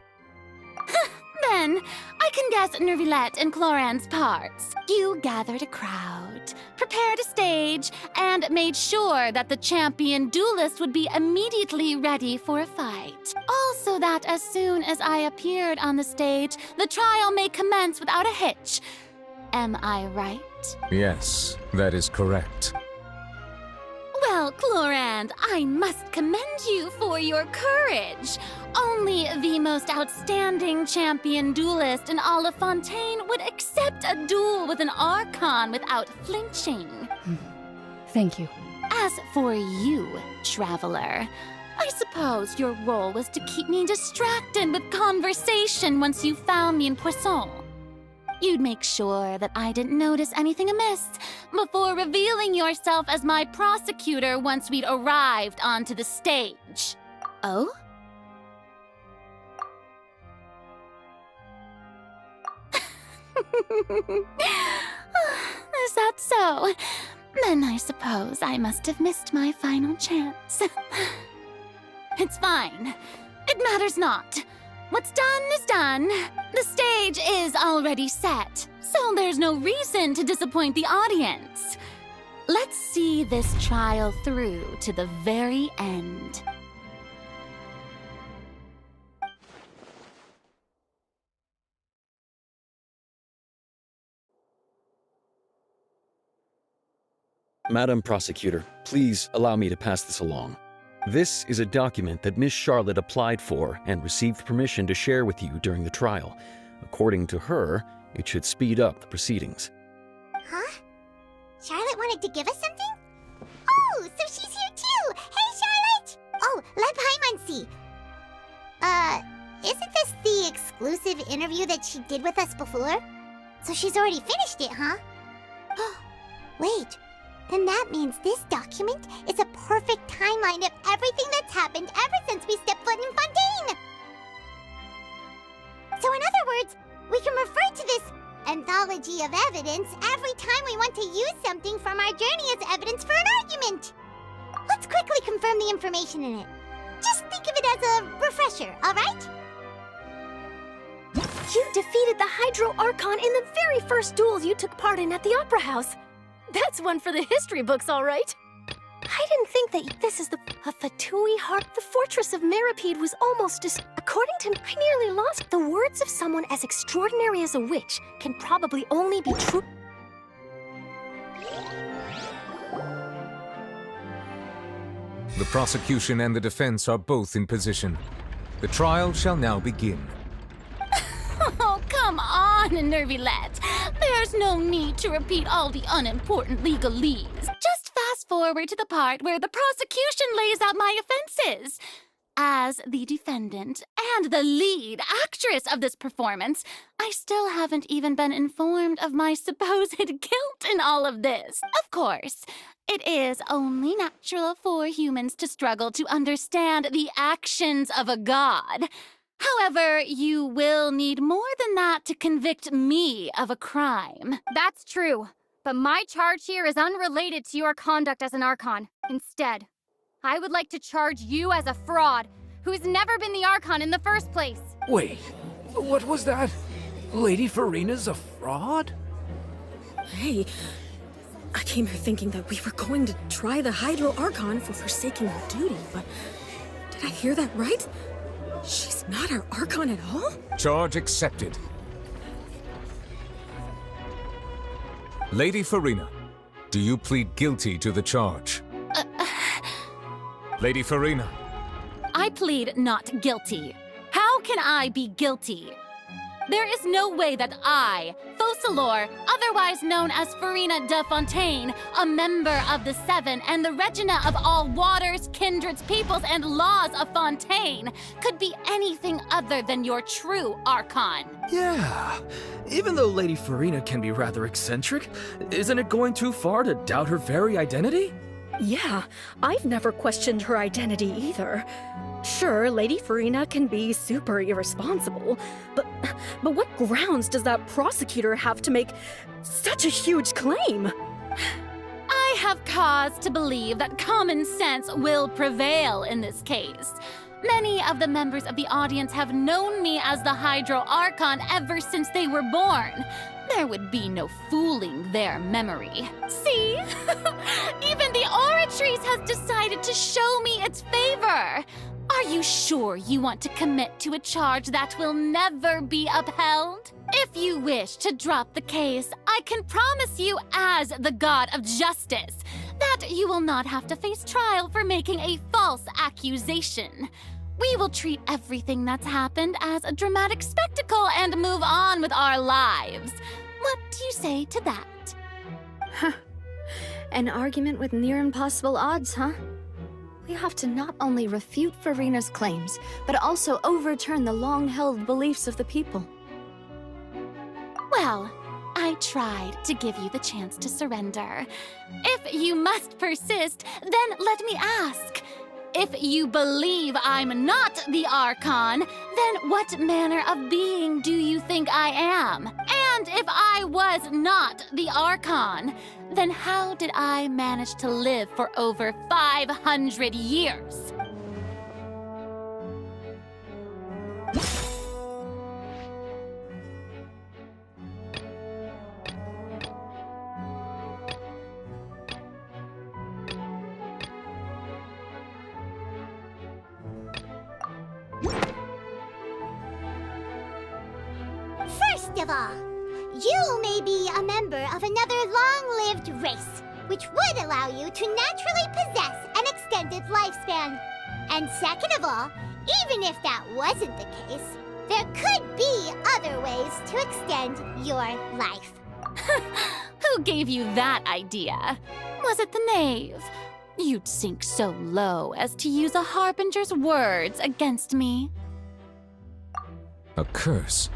Then, I can guess Nervilette and Cloran's parts. You gathered a crowd, prepared a stage, and made sure that the champion duelist would be immediately ready for a fight. Also that as soon as I appeared on the stage, the trial may commence without a hitch. Am I right? Yes, that is correct. Well, Clorand, I must commend you for your courage. Only the most outstanding champion duelist in all of Fontaine would accept a duel with an Archon without flinching. Thank you. As for you, Traveler, I suppose your role was to keep me distracted with conversation once you found me in Poisson. You'd make sure that I didn't notice anything amiss before revealing yourself as my prosecutor once we'd arrived onto the stage. Oh? Is that so? Then I suppose I must have missed my final chance. It's fine. It matters not. What's done is done. The stage is already set, so there's no reason to disappoint the audience. Let's see this trial through to the very end. Madam Prosecutor, please allow me to pass this along. This is a document that Miss Charlotte applied for and received permission to share with you during the trial. According to her, it should speed up the proceedings. Huh? Charlotte wanted to give us something? Oh, so she's here too! Hey, Charlotte! Oh, let Paimon see. Isn't this the exclusive interview that she did with us before? So she's already finished it, huh? Wait. Then that means this document is a perfect timeline of everything that's happened ever since we stepped foot in Fontaine! So in other words, we can refer to this anthology of evidence every time we want to use something from our journey as evidence for an argument! Let's quickly confirm the information in it. Just think of it as a refresher, alright? You defeated the Hydro Archon in the very first duel you took part in at the Opera House. That's one for the history books, all right. I didn't think that this is the Fatui Heart. The fortress of Meripede was almost according to me, I nearly lost. The words of someone as extraordinary as a witch can probably only be true. The prosecution and the defense are both in position. The trial shall now begin. Oh, come on, Nervylette. There's no need to repeat all the unimportant legalese. Just fast forward to the part where the prosecution lays out my offenses. As the defendant and the lead actress of this performance, I still haven't even been informed of my supposed guilt in all of this. Of course, it is only natural for humans to struggle to understand the actions of a god. However, you will need more than that to convict me of a crime. That's true, but my charge here is unrelated to your conduct as an Archon. Instead, I would like to charge you as a fraud who's never been the Archon in the first place. Wait, what was that? Lady Furina's a fraud? Hey, I came here thinking that we were going to try the Hydro Archon for forsaking her duty, but did I hear that right? She's not our Archon at all? Charge accepted. Lady Furina, do you plead guilty to the charge? Lady Furina. I plead not guilty. How can I be guilty? There is no way that I, Focalor, otherwise known as Furina de Fontaine, a member of the Seven and the Regina of all waters, kindreds, peoples, and laws of Fontaine, could be anything other than your true Archon. Yeah, even though Lady Furina can be rather eccentric, isn't it going too far to doubt her very identity? Yeah, I've never questioned her identity either. Sure, Lady Furina can be super irresponsible, but what grounds does that prosecutor have to make such a huge claim? I have cause to believe that common sense will prevail in this case. Many of the members of the audience have known me as the Hydro Archon ever since they were born. There would be no fooling their memory. See? Even the Oratrice has decided to show me its favor. Are you sure you want to commit to a charge that will never be upheld? If you wish to drop the case, I can promise you as the god of justice that you will not have to face trial for making a false accusation. We will treat everything that's happened as a dramatic spectacle and move on with our lives. What do you say to that? Huh. An argument with near impossible odds, huh? We have to not only refute Furina's claims, but also overturn the long-held beliefs of the people. Well, I tried to give you the chance to surrender. If you must persist, then let me ask. If you believe I'm not the Archon, then what manner of being do you think I am? And if I was not the Archon, then how did I manage to live for over 500 years? First of all, you may be a member of another long-lived race, which would allow you to naturally possess an extended lifespan. And second of all, even if that wasn't the case, there could be other ways to extend your life. Who gave you that idea? Was it the knave? You'd sink so low as to use a harbinger's words against me. A curse?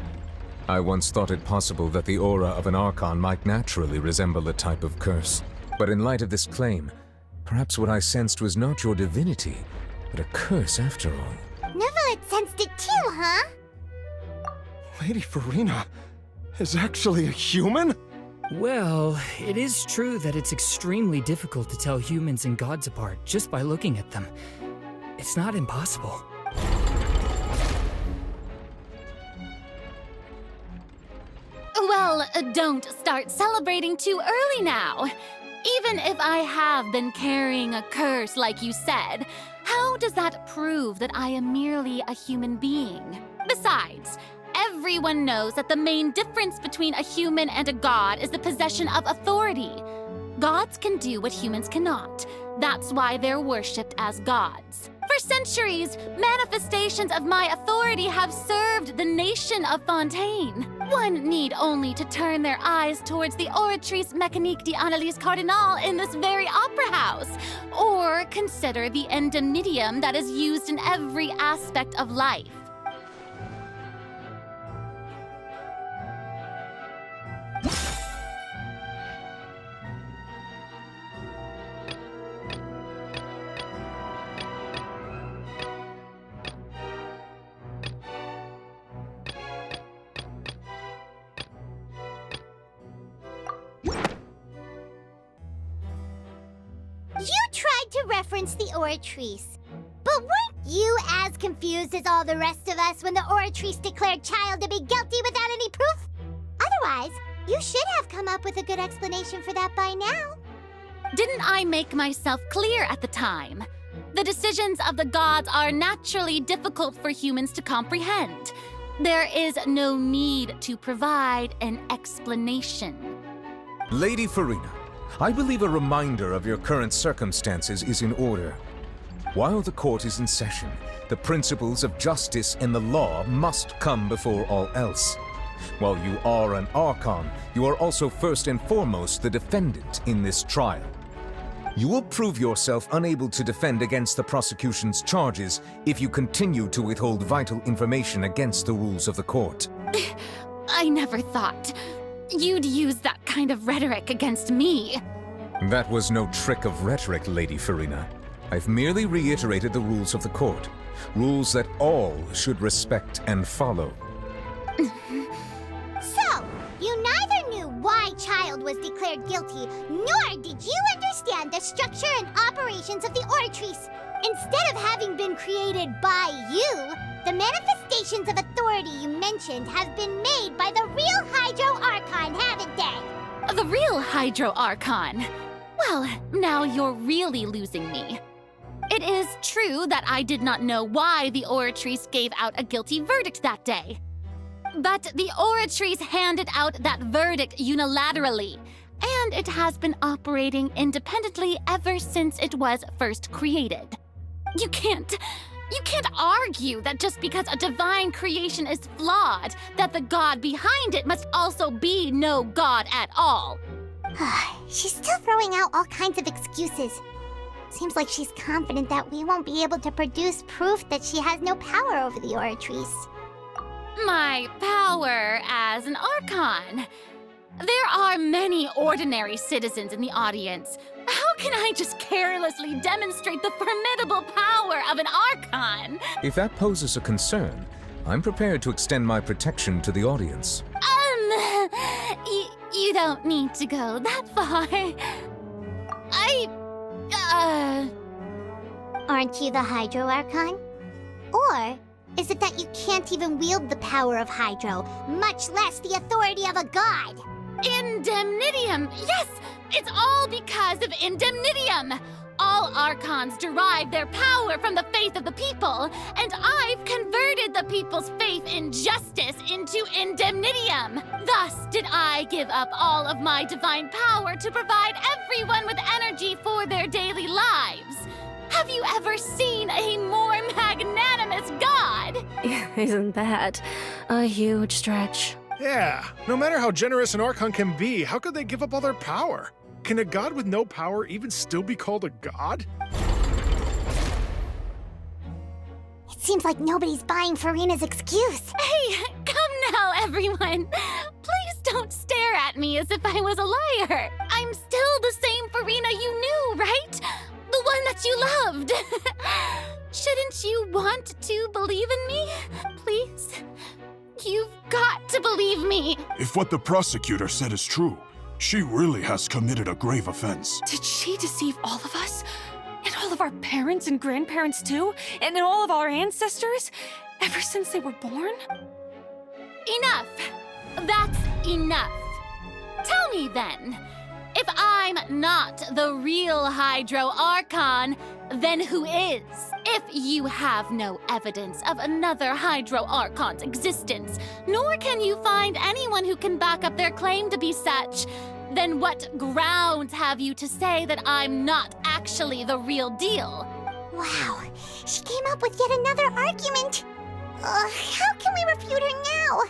I once thought it possible that the aura of an Archon might naturally resemble a type of curse. But in light of this claim, perhaps what I sensed was not your divinity, but a curse after all. Neverlet sensed it too, huh? Lady Furina is actually a human? Well, it is true that it's extremely difficult to tell humans and gods apart just by looking at them. It's not impossible. Well, don't start celebrating too early now. Even if I have been carrying a curse like you said, how does that prove that I am merely a human being? Besides, everyone knows that the main difference between a human and a god is the possession of authority. Gods can do what humans cannot. That's why they're worshipped as gods. For centuries, manifestations of my authority have served the nation of Fontaine. One need only to turn their eyes towards the Oratrice Mécanique d'Analyse Cardinal in this very opera house, or consider the endemnitium that is used in every aspect of life. You tried to reference the Oratrice, but weren't you as confused as all the rest of us when the Oratrice declared Child to be guilty without any proof? Otherwise, you should have come up with a good explanation for that by now. Didn't I make myself clear at the time? The decisions of the gods are naturally difficult for humans to comprehend. There is no need to provide an explanation. Lady Furina, I believe a reminder of your current circumstances is in order. While the court is in session, the principles of justice and the law must come before all else. While you are an Archon, you are also first and foremost the defendant in this trial. You will prove yourself unable to defend against the prosecution's charges if you continue to withhold vital information against the rules of the court. I never thought you'd use that kind of rhetoric against me. That was no trick of rhetoric, Lady Furina. I've merely reiterated the rules of the court. Rules that all should respect and follow. So, you neither knew why Child was declared guilty, nor did you understand the structure and operations of the Oratrice. Instead of having been created by you, the manifestations of authority you mentioned have been made by the real Hydro Archon, haven't they? The real Hydro Archon? Well, now you're really losing me. It is true that I did not know why the Oratrice gave out a guilty verdict that day. But the Oratrice handed out that verdict unilaterally, and it has been operating independently ever since it was first created. You can't argue that just because a divine creation is flawed, that the god behind it must also be no god at all. She's still throwing out all kinds of excuses. Seems like she's confident that we won't be able to produce proof that she has no power over the Oratrice. My power as an Archon. There are many ordinary citizens in the audience. How can I just carelessly demonstrate the formidable power of an Archon? If that poses a concern, I'm prepared to extend my protection to the audience. You don't need to go that far. Aren't you the Hydro Archon? Or is it that you can't even wield the power of Hydro, much less the authority of a god? Indemnitium! Yes! It's all because of Indemnitium! All Archons derive their power from the faith of the people, and I've converted the people's faith in justice into Indemnitium. Thus did I give up all of my divine power to provide everyone with energy for their daily lives. Have you ever seen a more magnanimous god? Isn't that a huge stretch? Yeah, no matter how generous an Archon can be, how could they give up all their power? Can a god with no power even still be called a god? It seems like nobody's buying Furina's excuse. Hey, come now, everyone. Please don't stare at me as if I was a liar. I'm still the same Furina you knew, right? The one that you loved. Shouldn't you want to believe in me? Please? You've got to believe me. If what the prosecutor said is true, she really has committed a grave offense. Did she deceive all of us? And all of our parents and grandparents too? And all of our ancestors? Ever since they were born? Enough. That's enough. Tell me then, if I'm not the real Hydro Archon, then who is? If you have no evidence of another Hydro Archon's existence, nor can you find anyone who can back up their claim to be such, then what grounds have you to say that I'm not actually the real deal? Wow, she came up with yet another argument. How can we refute her now?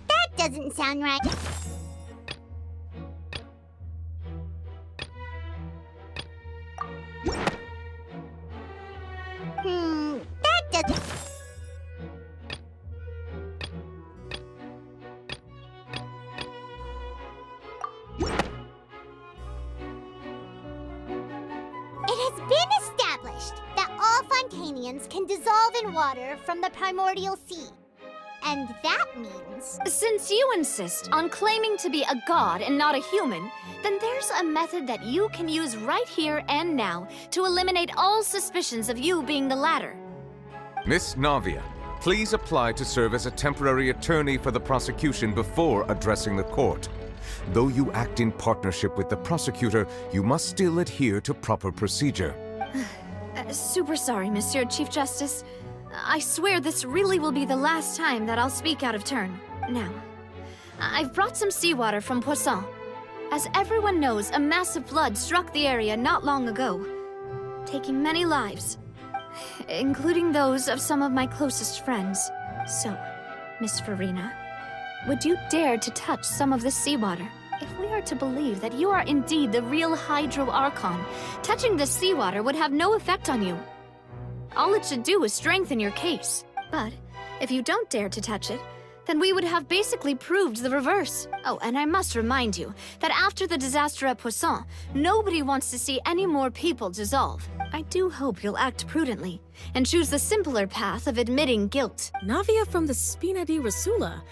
That doesn't sound right. That doesn't... It has been established that all Fontanians can dissolve in water from the primordial sea. And that means... Since you insist on claiming to be a god and not a human, then there's a method that you can use right here and now to eliminate all suspicions of you being the latter. Miss Navia, please apply to serve as a temporary attorney for the prosecution before addressing the court. Though you act in partnership with the prosecutor, you must still adhere to proper procedure. Super sorry, Monsieur Chief Justice. I swear this really will be the last time that I'll speak out of turn. Now, I've brought some seawater from Poisson. As everyone knows, a massive flood struck the area not long ago, taking many lives, including those of some of my closest friends. So, Miss Furina, would you dare to touch some of this seawater? If we are to believe that you are indeed the real Hydro Archon, touching this seawater would have no effect on you. All it should do is strengthen your case. But if you don't dare to touch it, then we would have basically proved the reverse. Oh, and I must remind you that after the disaster at Poisson, nobody wants to see any more people dissolve. I do hope you'll act prudently and choose the simpler path of admitting guilt. Navia from the Spina di Rasula.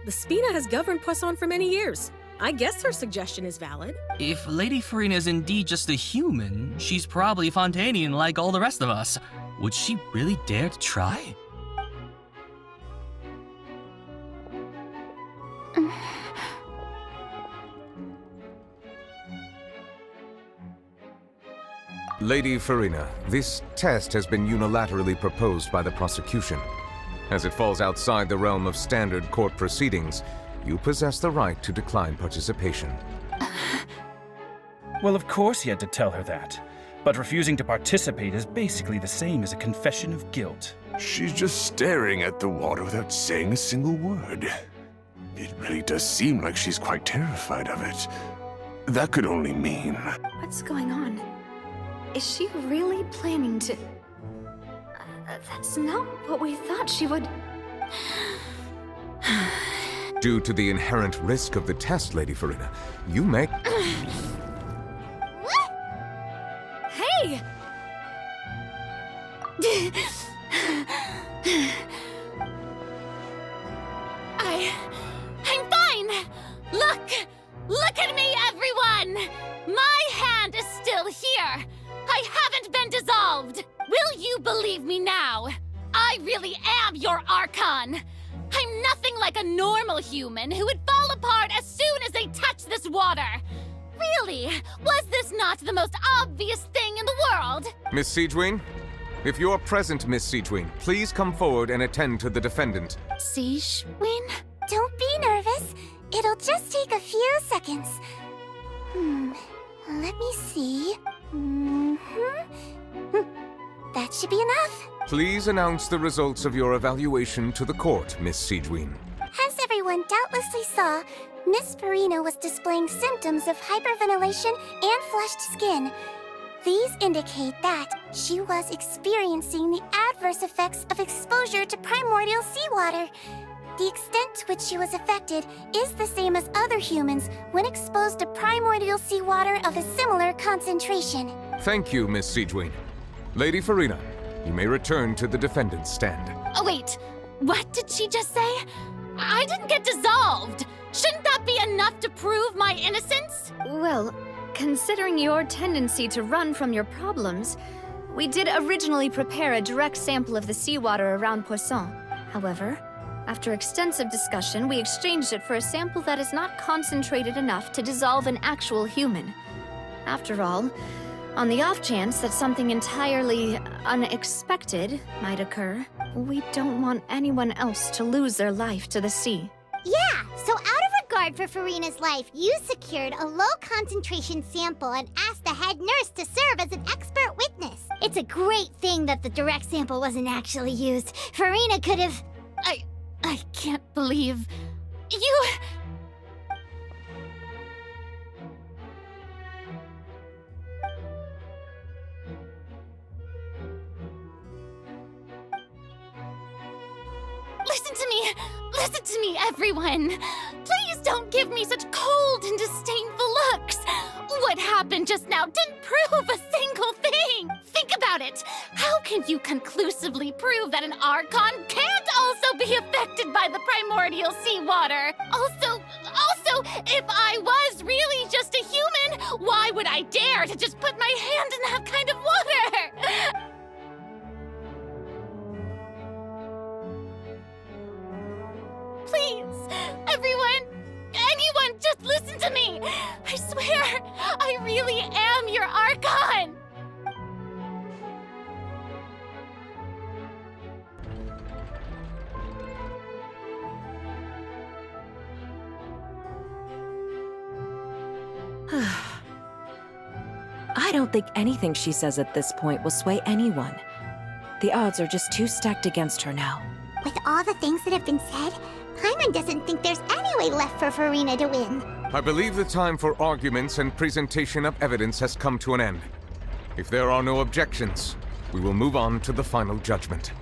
The Spina has governed Poisson for many years. I guess her suggestion is valid. If Lady Furina is indeed just a human, she's probably Fontanian like all the rest of us. Would she really dare to try? Lady Furina, this test has been unilaterally proposed by the prosecution. As it falls outside the realm of standard court proceedings, you possess the right to decline participation. Well, of course he had to tell her that. But refusing to participate is basically the same as a confession of guilt. She's just staring at the water without saying a single word. It really does seem like she's quite terrified of it. That could only mean... What's going on? Is she really planning to... that's not what we thought she would... Due to the inherent risk of the test, Lady Furina, you may... Hey! I'm fine! Look at me, everyone! My hand is still here! I haven't been dissolved! Will you believe me now? I really am your Archon! I'm nothing like a normal human who would fall apart as soon as they touch this water! Really? Was this not the most obvious thing in the world? Miss Siegewien? If you're present, Miss Siegewien, please come forward and attend to the defendant. Siegewien? Don't be nervous. It'll just take a few seconds. Let me see. That should be enough. Please announce the results of your evaluation to the court, Miss Siegewien. As everyone doubtlessly saw, Miss Furina was displaying symptoms of hyperventilation and flushed skin. These indicate that she was experiencing the adverse effects of exposure to primordial seawater. The extent to which she was affected is the same as other humans when exposed to primordial seawater of a similar concentration. Thank you, Miss Siegewien. Lady Furina, you may return to the defendant's stand. Oh, wait. What did she just say? I didn't get dissolved! Shouldn't that be enough to prove my innocence? Well, considering your tendency to run from your problems, we did originally prepare a direct sample of the seawater around Poisson. However, after extensive discussion, we exchanged it for a sample that is not concentrated enough to dissolve an actual human. After all, on the off chance that something entirely unexpected might occur, we don't want anyone else to lose their life to the sea. Yeah, so out of regard for Furina's life, you secured a low-concentration sample and asked the head nurse to serve as an expert witness. It's a great thing that the direct sample wasn't actually used. Furina could have... I can't believe... you... Listen to me, everyone! Please don't give me such cold and disdainful looks! What happened just now didn't prove a single thing! Think about it! How can you conclusively prove that an Archon can't also be affected by the primordial seawater? Also, if I was really just a human, why would I dare to just put my hand in that kind of water? Please, anyone, just listen to me! I swear, I really am your Archon! I don't think anything she says at this point will sway anyone. The odds are just too stacked against her now. With all the things that have been said, Paimon doesn't think there's any way left for Furina to win. I believe the time for arguments and presentation of evidence has come to an end. If there are no objections, we will move on to the final judgment.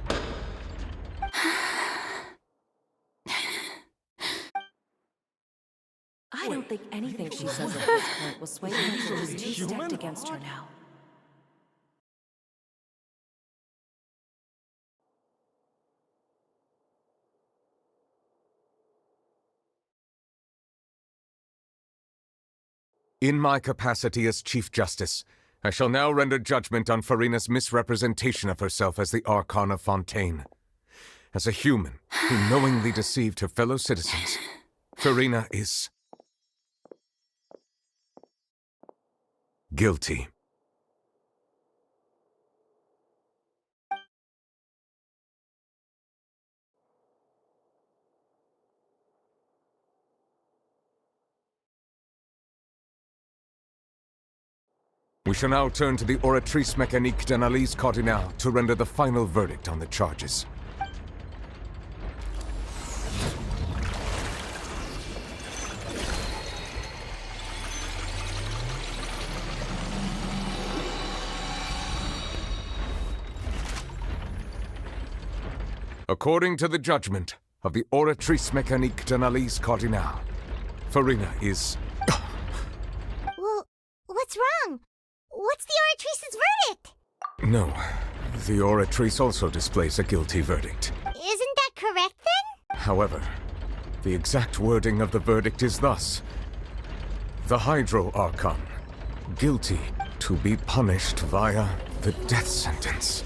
don't think anything she says at this point will sway anyone who's too stacked against her now. In my capacity as Chief Justice, I shall now render judgment on Furina's misrepresentation of herself as the Archon of Fontaine. As a human who knowingly deceived her fellow citizens, Furina is guilty. We shall now turn to the Oratrice Mécanique d'Analyse Cardinale to render the final verdict on the charges. According to the judgment of the Oratrice Mécanique d'Analyse Cardinale, Furina is... Well, what's wrong? What's the Oratrice's verdict? No, the Oratrice also displays a guilty verdict. Isn't that correct then? However, the exact wording of the verdict is thus: the Hydro Archon, guilty to be punished via the death sentence.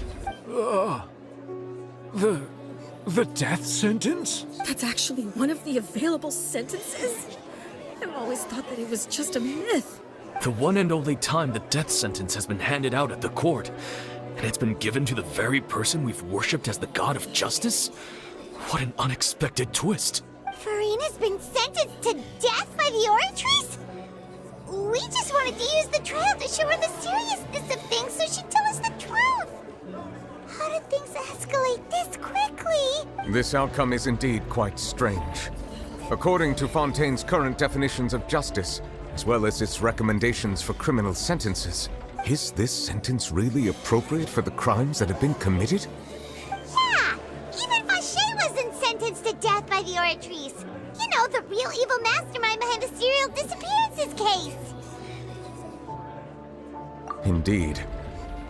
The death sentence? That's actually one of the available sentences? I've always thought that it was just a myth. The one and only time the death sentence has been handed out at the court, and it's been given to the very person we've worshipped as the god of justice? What an unexpected twist. Furina's been sentenced to death by the Oratrice? We just wanted to use the trial to show her the seriousness of things so she'd tell us the truth. How did things escalate this quickly? This outcome is indeed quite strange. According to Fontaine's current definitions of justice, as well as its recommendations for criminal sentences, is this sentence really appropriate for the crimes that have been committed? Yeah! Even Vacher wasn't sentenced to death by the Oratrice. You know, the real evil mastermind behind the serial disappearances case. Indeed.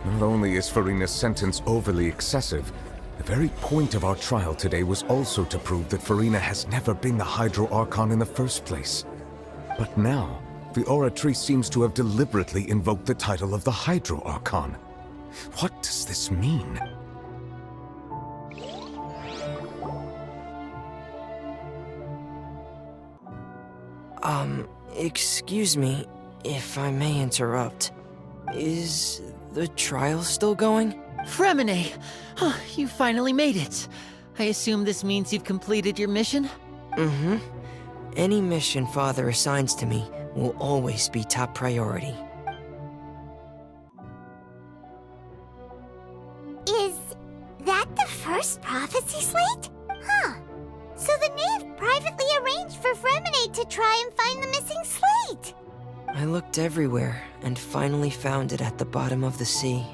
Not only is Furina's sentence overly excessive, the very point of our trial today was also to prove that Furina has never been the Hydro Archon in the first place. But now, the Oratrice seems to have deliberately invoked the title of the Hydro Archon. What does this mean? Excuse me, if I may interrupt. Is the trial still going? Fremine! You finally made it. I assume this means you've completed your mission? Mm-hmm. Any mission Father assigns to me will always be top priority. Is that the first prophecy slate? Huh. So the knave privately arranged for Fremine to try and find the missing slate. I looked everywhere and finally found it at the bottom of the sea.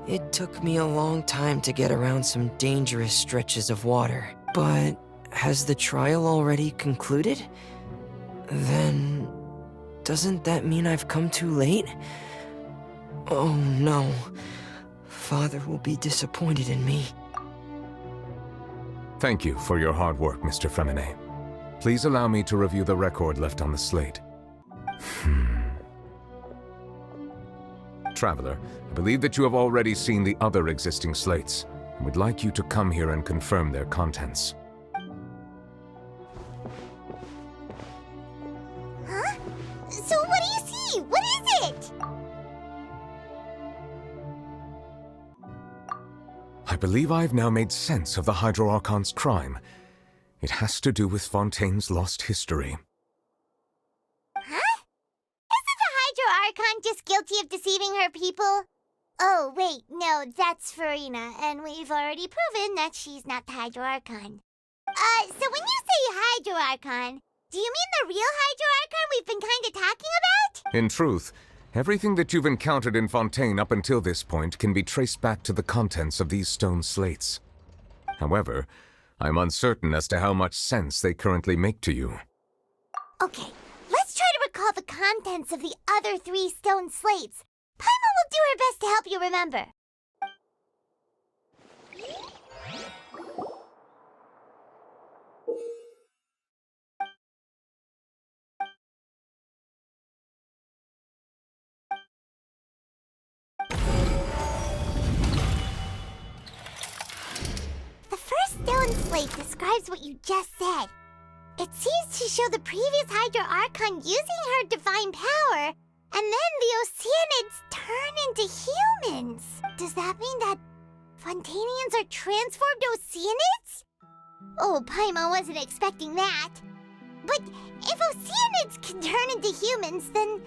It took me a long time to get around some dangerous stretches of water. But has the trial already concluded? Then doesn't that mean I've come too late? Oh no. Father will be disappointed in me. Thank you for your hard work, Mr. Fremine. Please allow me to review the record left on the slate. Traveler, I believe that you have already seen the other existing slates, and would like you to come here and confirm their contents. Huh? So what do you see? What is it? I believe I have now made sense of the Hydro Archon's crime. It has to do with Fontaine's lost history. Huh? Isn't the Hydro Archon just guilty of deceiving her people? Oh, wait, no, that's Furina, and we've already proven that she's not the Hydro Archon. So when you say Hydro Archon, do you mean the real Hydro Archon we've been kinda talking about? In truth, everything that you've encountered in Fontaine up until this point can be traced back to the contents of these stone slates. However, I'm uncertain as to how much sense they currently make to you. Okay, let's try recall the contents of the other 3 stone slates. Paimon will do her best to help you remember. The first stone slate describes what you just said. It seems to show the previous Hydro Archon using her divine power, and then the Oceanids turn into humans. Does that mean that Fontanians are transformed Oceanids? Oh, Paimon wasn't expecting that. But if Oceanids can turn into humans, then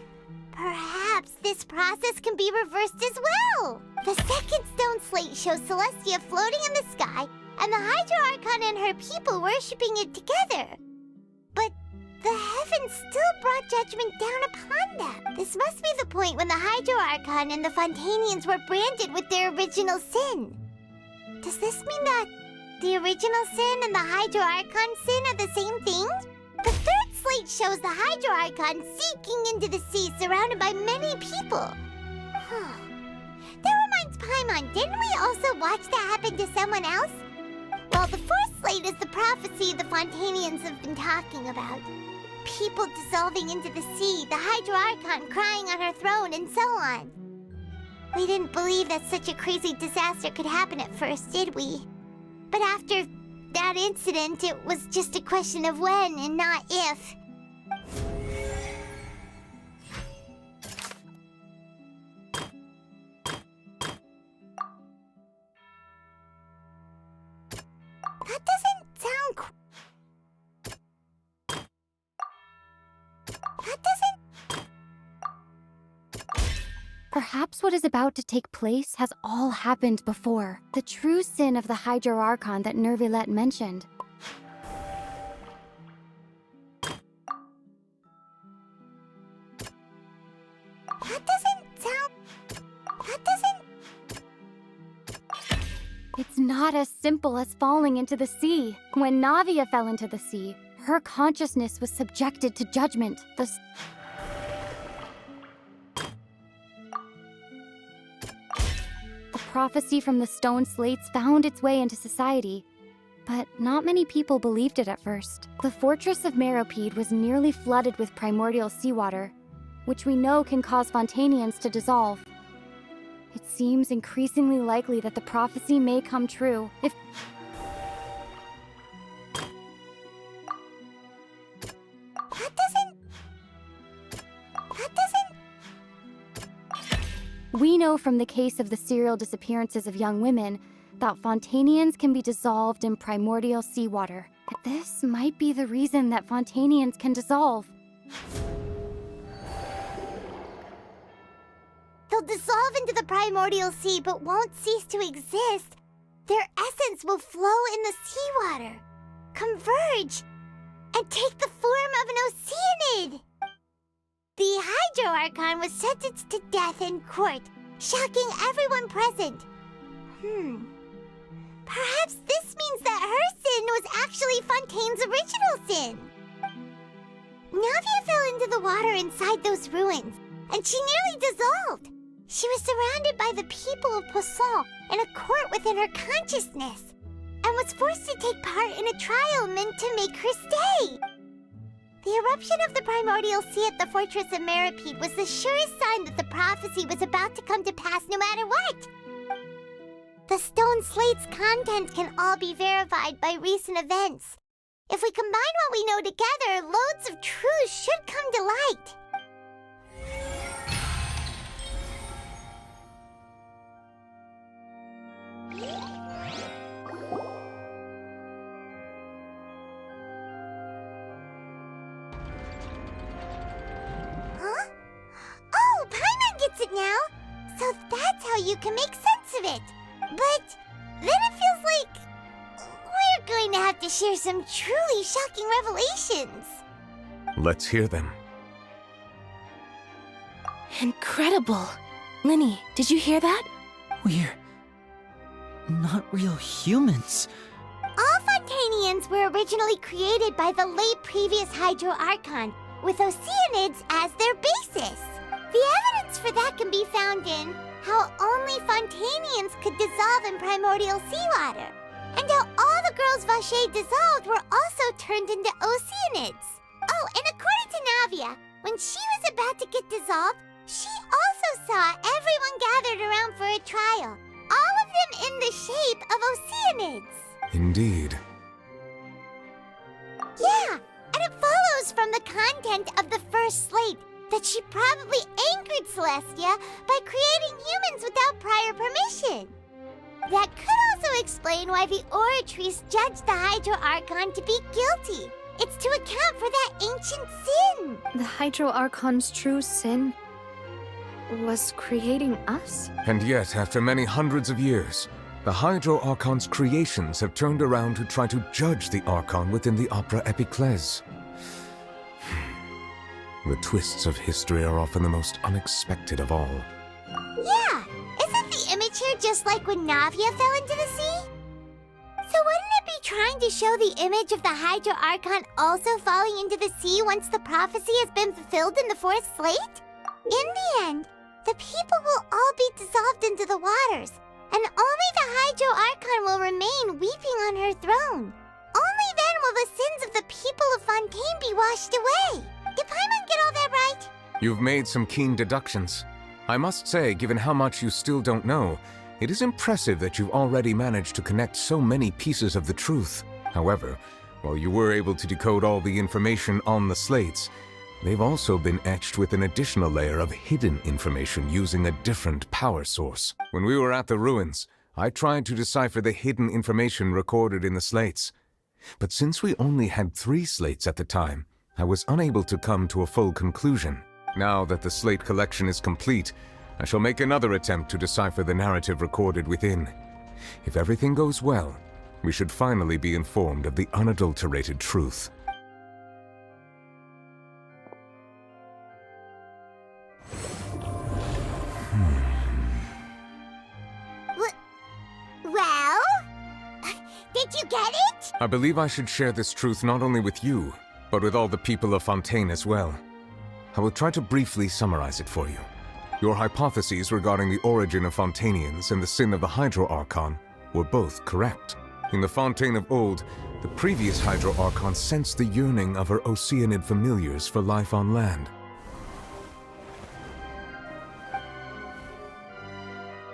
perhaps this process can be reversed as well. The second stone slate shows Celestia floating in the sky, and the Hydro Archon and her people worshipping it together. But the heavens still brought judgment down upon them. This must be the point when the Hydro Archon and the Fontanians were branded with their original sin. Does this mean that the original sin and the Hydro Archon sin are the same thing? The third slate shows the Hydro Archon sinking into the sea surrounded by many people. That reminds Paimon, didn't we also watch that happen to someone else? Well, the fourth slate is the prophecy the Fontanians have been talking about. People dissolving into the sea, the Hydro Archon crying on her throne, and so on. We didn't believe that such a crazy disaster could happen at first, did we? But after that incident, it was just a question of when and not if. That doesn't sound Perhaps what is about to take place has all happened before. The true sin of the Hydro Archon that Nervilette mentioned. It's not as simple as falling into the sea. When Navia fell into the sea, her consciousness was subjected to judgment. The prophecy from the stone slates found its way into society, but not many people believed it at first. The fortress of Meropide was nearly flooded with primordial seawater, which we know can cause Fontanians to dissolve. It seems increasingly likely that the prophecy may come true if we know from the case of the serial disappearances of young women that Fontanians can be dissolved in primordial seawater. This might be the reason that Fontanians can dissolve. They'll dissolve into the primordial sea but won't cease to exist. Their essence will flow in the seawater, converge, and take the form of an Oceanid. The Hydro Archon was sentenced to death in court, shocking everyone present. Perhaps this means that her sin was actually Fontaine's original sin. Navia fell into the water inside those ruins, and she nearly dissolved. She was surrounded by the people of Poisson in a court within her consciousness, and was forced to take part in a trial meant to make her stay. The eruption of the primordial sea at the fortress of Meropide was the surest sign that the prophecy was about to come to pass no matter what. The stone slate's contents can all be verified by recent events. If we combine what we know together, loads of truths should come to light. Huh? Oh, Paimon gets it now! So that's how you can make sense of it. But then it feels like we're going to have to share some truly shocking revelations. Let's hear them. Incredible. Linny, did you hear that? We're not real humans. All Fontanians were originally created by the late previous Hydro Archon, with Oceanids as their basis. The evidence for that can be found in how only Fontanians could dissolve in primordial seawater, and how all the girls Vacher dissolved were also turned into Oceanids. Oh, and according to Navia, when she was about to get dissolved, she also saw everyone gathered around for a trial, all of them in the shape of Oceanids. Indeed. Yeah, and it follows from the content of the first slate that she probably angered Celestia by creating humans without prior permission. That could also explain why the Oratrice judged the Hydro Archon to be guilty. It's to account for that ancient sin. The Hydro Archon's true sin was creating us? And yet, after many hundreds of years, the Hydro Archon's creations have turned around to try to judge the Archon within the Opera Epiclese. The twists of history are often the most unexpected of all. Yeah, isn't the image here just like when Navia fell into the sea? So wouldn't it be trying to show the image of the Hydro Archon also falling into the sea once the prophecy has been fulfilled in the fourth slate? In the end, the people will all be dissolved into the waters, and only the Hydro Archon will remain weeping on her throne. Only then will the sins of the people of Fontaine be washed away. Did Paimon get all that right? You've made some keen deductions. I must say, given how much you still don't know, it is impressive that you've already managed to connect so many pieces of the truth. However, while you were able to decode all the information on the slates, they've also been etched with an additional layer of hidden information using a different power source. When we were at the ruins, I tried to decipher the hidden information recorded in the slates. But since we only had 3 slates at the time, I was unable to come to a full conclusion. Now that the slate collection is complete, I shall make another attempt to decipher the narrative recorded within. If everything goes well, we should finally be informed of the unadulterated truth. Well? Did you get it? I believe I should share this truth not only with you, but with all the people of Fontaine as well. I will try to briefly summarize it for you. Your hypotheses regarding the origin of Fontanians and the sin of the Hydro Archon were both correct. In the Fontaine of old, the previous Hydro Archon sensed the yearning of her Oceanid familiars for life on land.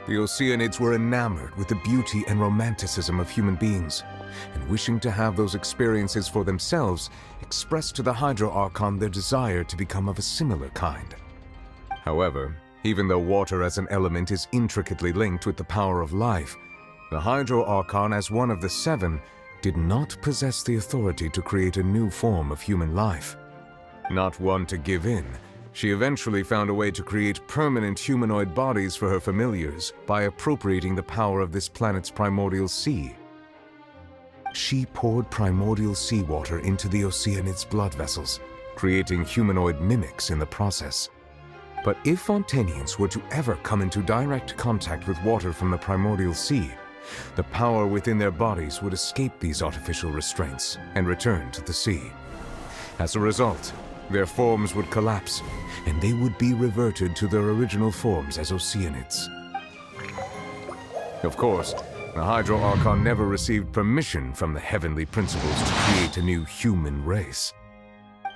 The Oceanids were enamored with the beauty and romanticism of human beings, and wishing to have those experiences for themselves, expressed to the Hydro Archon their desire to become of a similar kind. However, even though water as an element is intricately linked with the power of life, the Hydro Archon, as one of the 7, did not possess the authority to create a new form of human life. Not one to give in, she eventually found a way to create permanent humanoid bodies for her familiars by appropriating the power of this planet's primordial sea. She poured primordial seawater into the Oceanids' blood vessels, creating humanoid mimics in the process. But if Fontanians were to ever come into direct contact with water from the primordial sea, the power within their bodies would escape these artificial restraints and return to the sea. As a result, their forms would collapse, and they would be reverted to their original forms as Oceanids. Of course, the Hydro Archon never received permission from the heavenly principles to create a new human race.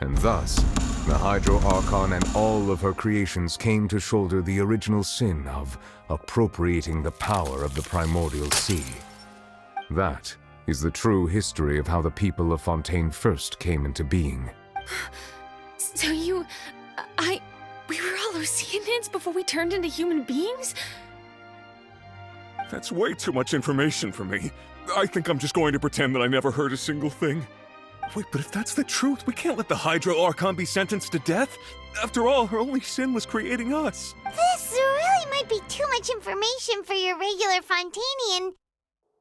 And thus, the Hydro Archon and all of her creations came to shoulder the original sin of appropriating the power of the primordial sea. That is the true history of how the people of Fontaine first came into being. So we were all Oceanids before we turned into human beings? That's way too much information for me. I think I'm just going to pretend that I never heard a single thing. Wait, but if that's the truth, we can't let the Hydro Archon be sentenced to death. After all, her only sin was creating us. This really might be too much information for your regular Fontanian,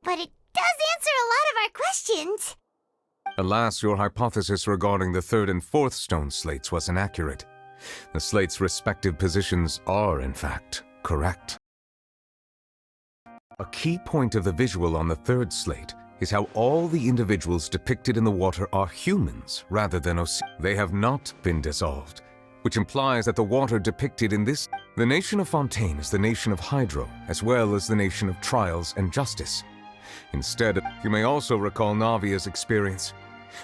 but it does answer a lot of our questions. Alas, your hypothesis regarding the 3rd and 4th stone slates was inaccurate. The slates' respective positions are, in fact, correct. A key point of the visual on the 3rd slate is how all the individuals depicted in the water are humans rather than They have not been dissolved, which implies that the water depicted in this... The nation of Fontaine is the nation of Hydro, as well as the nation of Trials and Justice. Instead, you may also recall Navia's experience.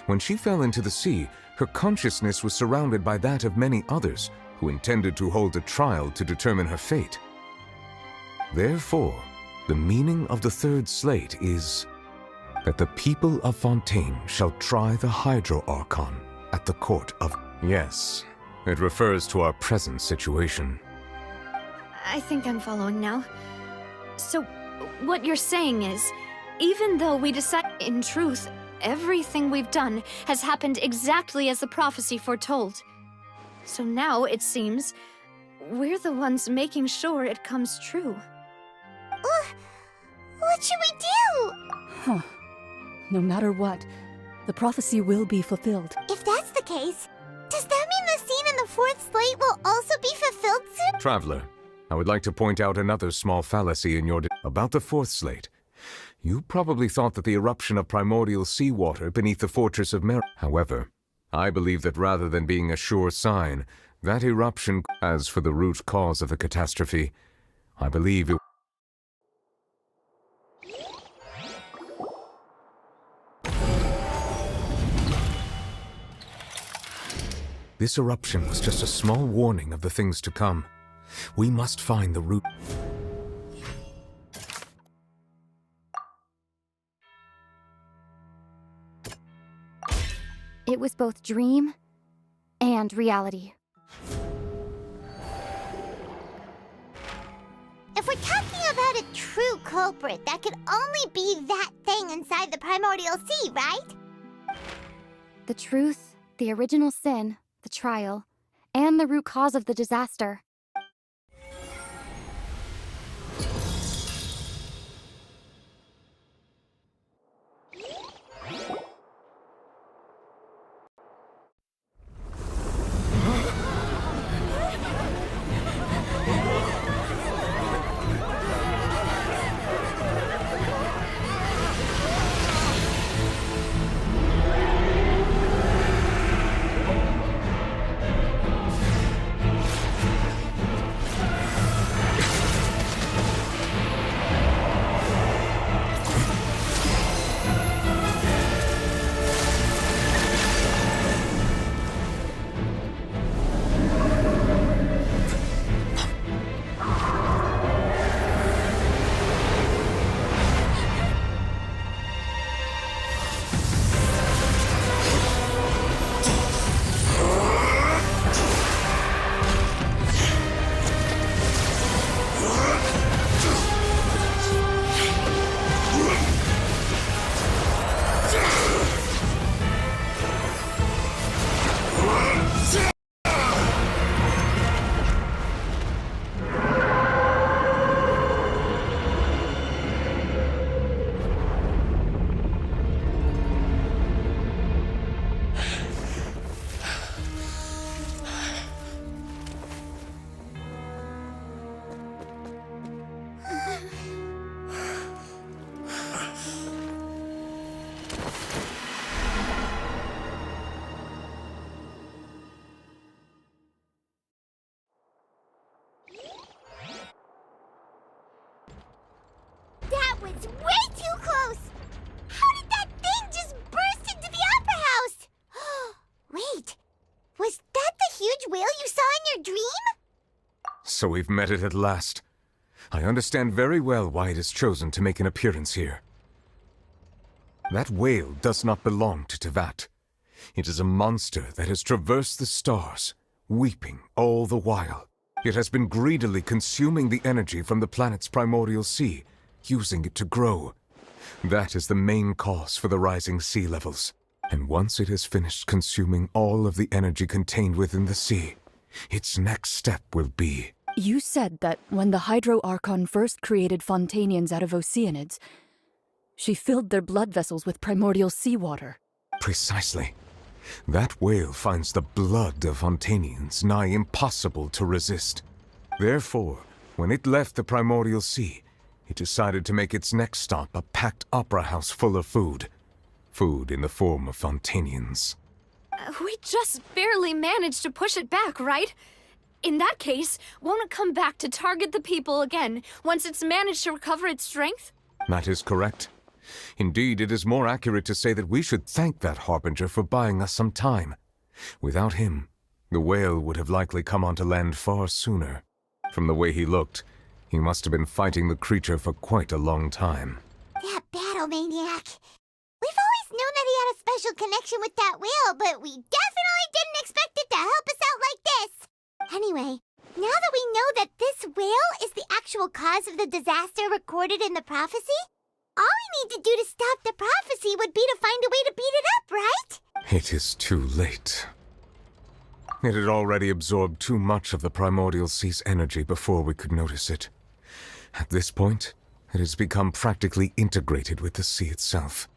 When she fell into the sea, her consciousness was surrounded by that of many others who intended to hold a trial to determine her fate. Therefore, the meaning of the third slate is that the people of Fontaine shall try the Hydro Archon at the court of... Yes, it refers to our present situation. I think I'm following now. So, what you're saying is, even though we decide... In truth, everything we've done has happened exactly as the prophecy foretold. So now, it seems, we're the ones making sure it comes true. What should we do? Huh. No matter what, the prophecy will be fulfilled. If that's the case, does that mean the scene in the fourth slate will also be fulfilled soon? Traveler, I would like to point out another small fallacy in your... About the fourth slate. You probably thought that the eruption of primordial seawater beneath the fortress of However, I believe that rather than being a sure sign, that eruption... As for the root cause of the catastrophe, I believe it... This eruption was just a small warning of the things to come. We must find the root... It was both dream and reality. If we're talking about a true culprit, that could only be that thing inside the primordial sea, right? The truth, the original sin, the trial, and the root cause of the disaster. That was way too close! How did that thing just burst into the Opera House? Wait, was that the huge whale you saw in your dream? So we've met it at last. I understand very well why it has chosen to make an appearance here. That whale does not belong to Tevat. It is a monster that has traversed the stars, weeping all the while. It has been greedily consuming the energy from the planet's primordial sea, using it to grow. That is the main cause for the rising sea levels. And once it has finished consuming all of the energy contained within the sea, its next step will be... You said that when the Hydro Archon first created Fontainians out of Oceanids, she filled their blood vessels with primordial seawater. Precisely. That whale finds the blood of Fontainians nigh impossible to resist. Therefore, when it left the primordial sea, it decided to make its next stop a packed opera house full of food. Food in the form of Fontanians. We just barely managed to push it back, right? In that case, won't it come back to target the people again once it's managed to recover its strength? That is correct. Indeed, it is more accurate to say that we should thank that Harbinger for buying us some time. Without him, the whale would have likely come onto land far sooner. From the way he looked, he must have been fighting the creature for quite a long time. That battle maniac. We've always known that he had a special connection with that whale, but we definitely didn't expect it to help us out like this. Anyway, now that we know that this whale is the actual cause of the disaster recorded in the prophecy, all we need to do to stop the prophecy would be to find a way to beat it up, right? It is too late. It had already absorbed too much of the primordial sea's energy before we could notice it. At this point, it has become practically integrated with the sea itself.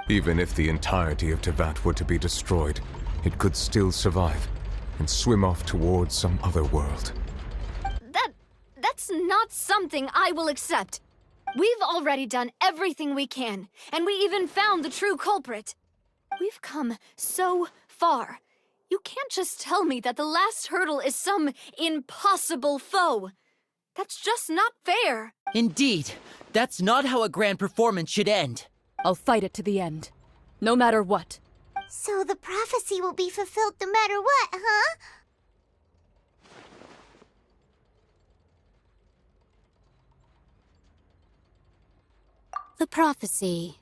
Even if the entirety of Tevat were to be destroyed, it could still survive and swim off towards some other world. That's not something I will accept. We've already done everything we can, and we even found the true culprit. We've come so far. You can't just tell me that the last hurdle is some impossible foe. That's just not fair. Indeed, that's not how a grand performance should end. I'll fight it to the end, no matter what. So the prophecy will be fulfilled no matter what, huh? The prophecy.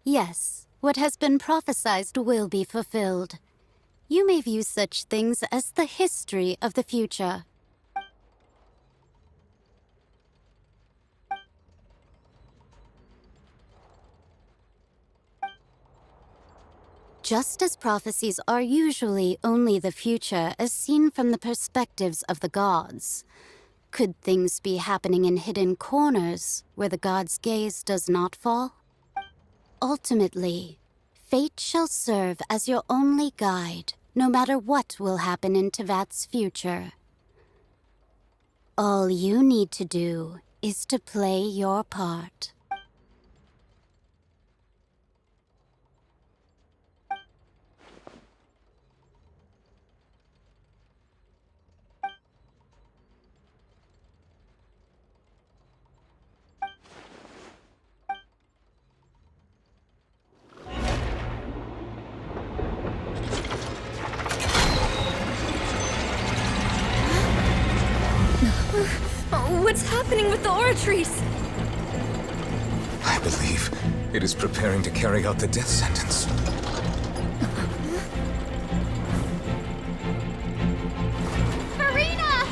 Yes, what has been prophesied will be fulfilled. You may view such things as the history of the future. Just as prophecies are usually only the future as seen from the perspectives of the gods, could things be happening in hidden corners where the gods' gaze does not fall? Ultimately, fate shall serve as your only guide, no matter what will happen in Tevat's future. All you need to do is to play your part. What's happening with the oratories? I believe it is preparing to carry out the death sentence. Furina!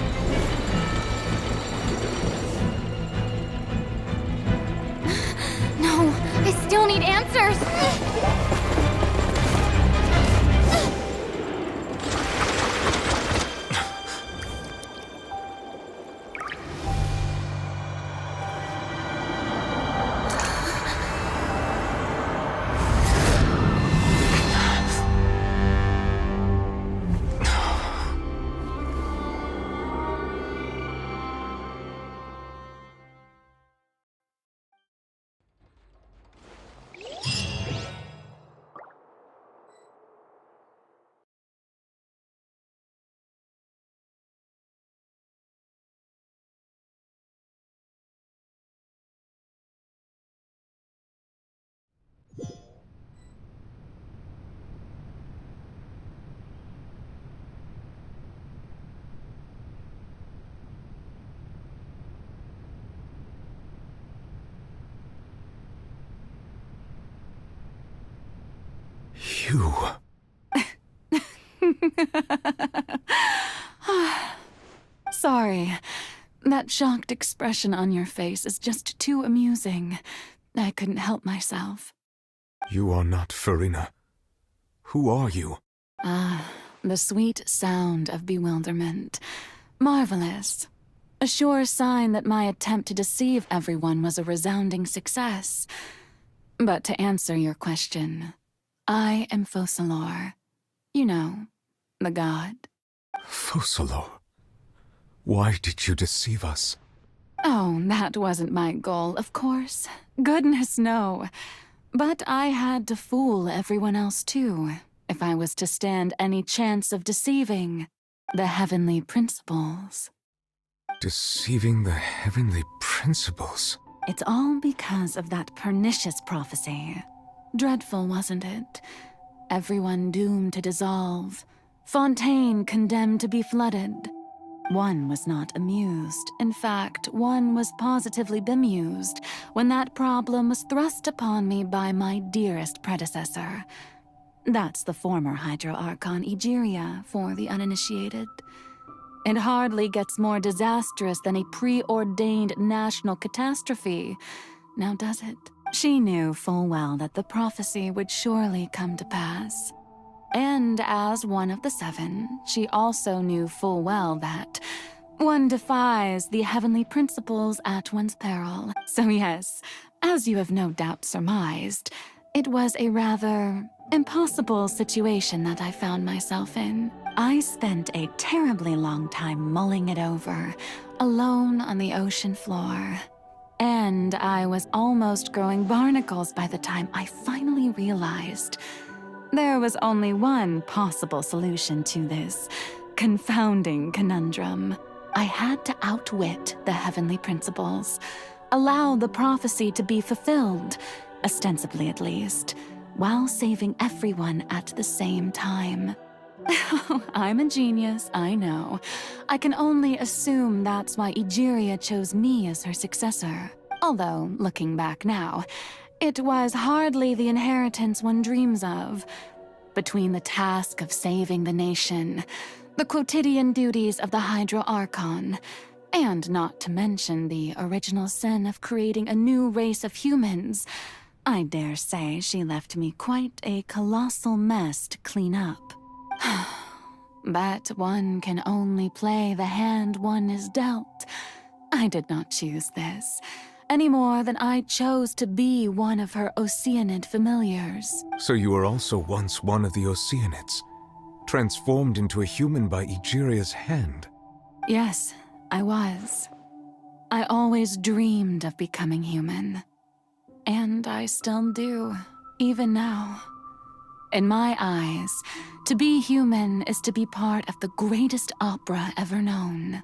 No, I still need answers. You. Sorry. That shocked expression on your face is just too amusing. I couldn't help myself. You are not Furina. Who are you? The sweet sound of bewilderment. Marvelous. A sure sign that my attempt to deceive everyone was a resounding success. But to answer your question, I am Focalor. You know, the god. Focalor? Why did you deceive us? Oh, that wasn't my goal, of course. Goodness, no. But I had to fool everyone else too, if I was to stand any chance of deceiving the heavenly principles. Deceiving the heavenly principles? It's all because of that pernicious prophecy. Dreadful, wasn't it? Everyone doomed to dissolve. Fontaine condemned to be flooded. One was not amused. In fact, one was positively bemused when that problem was thrust upon me by my dearest predecessor. That's the former Hydro Archon Egeria for the uninitiated. It hardly gets more disastrous than a preordained national catastrophe, now does it? She knew full well that the prophecy would surely come to pass. And as one of the seven, she also knew full well that one defies the heavenly principles at one's peril. So yes, as you have no doubt surmised, it was a rather impossible situation that I found myself in. I spent a terribly long time mulling it over, alone on the ocean floor. And I was almost growing barnacles by the time I finally realized there was only one possible solution to this confounding conundrum. I had to outwit the heavenly principles, allow the prophecy to be fulfilled, ostensibly at least, while saving everyone at the same time. I'm a genius, I know. I can only assume that's why Egeria chose me as her successor. Although, looking back now, it was hardly the inheritance one dreams of. Between the task of saving the nation, the quotidian duties of the Hydro Archon, and not to mention the original sin of creating a new race of humans, I dare say she left me quite a colossal mess to clean up. But one can only play the hand one is dealt. I did not choose this, any more than I chose to be one of her Oceanid familiars. So you were also once one of the Oceanids, transformed into a human by Egeria's hand? Yes, I was. I always dreamed of becoming human. And I still do, even now. In my eyes, to be human is to be part of the greatest opera ever known.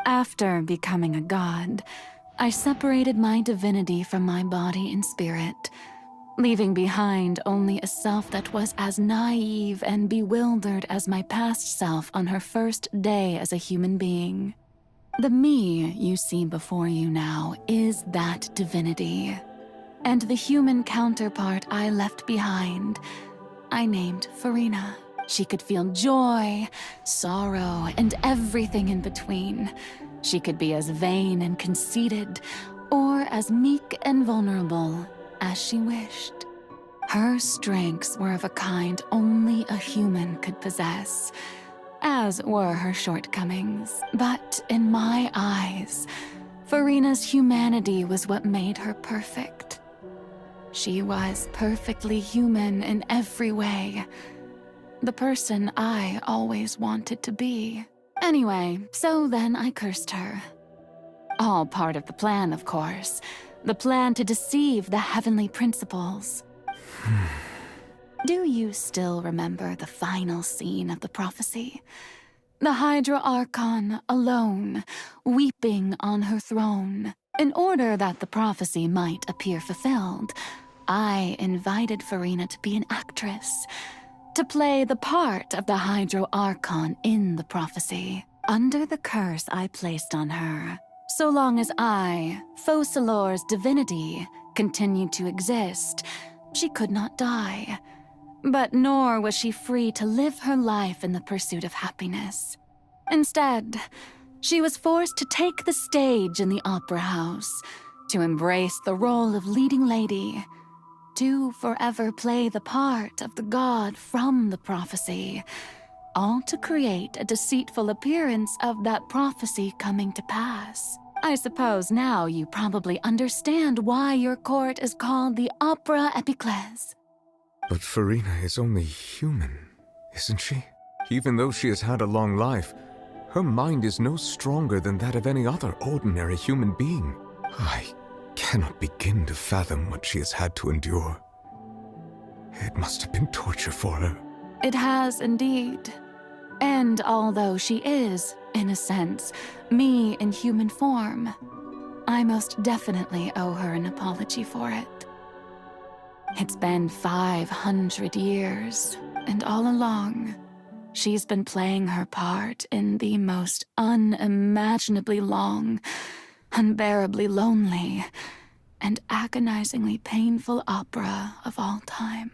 After becoming a god, I separated my divinity from my body and spirit, leaving behind only a self that was as naive and bewildered as my past self on her first day as a human being. The me you see before you now is that divinity. And the human counterpart I left behind, I named Furina. She could feel joy, sorrow, and everything in between. She could be as vain and conceited, or as meek and vulnerable as she wished. Her strengths were of a kind only a human could possess, as were her shortcomings. But in my eyes, Furina's humanity was what made her perfect. She was perfectly human in every way. The person I always wanted to be. Anyway, so then I cursed her. All part of the plan, of course. The plan to deceive the heavenly principles. Do you still remember the final scene of the prophecy? The Hydro Archon, alone, weeping on her throne. In order that the prophecy might appear fulfilled, I invited Furina to be an actress, to play the part of the Hydro Archon in the prophecy. Under the curse I placed on her, so long as I, Focalor's divinity, continued to exist, she could not die. But nor was she free to live her life in the pursuit of happiness. Instead, she was forced to take the stage in the opera house, to embrace the role of leading lady, to forever play the part of the god from the prophecy, all to create a deceitful appearance of that prophecy coming to pass. I suppose now you probably understand why your court is called the Opera Epiclese. But Furina is only human, isn't she? Even though she has had a long life, Her mind is no stronger than that of any other ordinary human being. I cannot begin to fathom what she has had to endure. It must have been torture for her. It has indeed. And although she is, in a sense, me in human form, I most definitely owe her an apology for it. It's been 500 years, and all along, she's been playing her part in the most unimaginably long, unbearably lonely, and agonizingly painful opera of all time.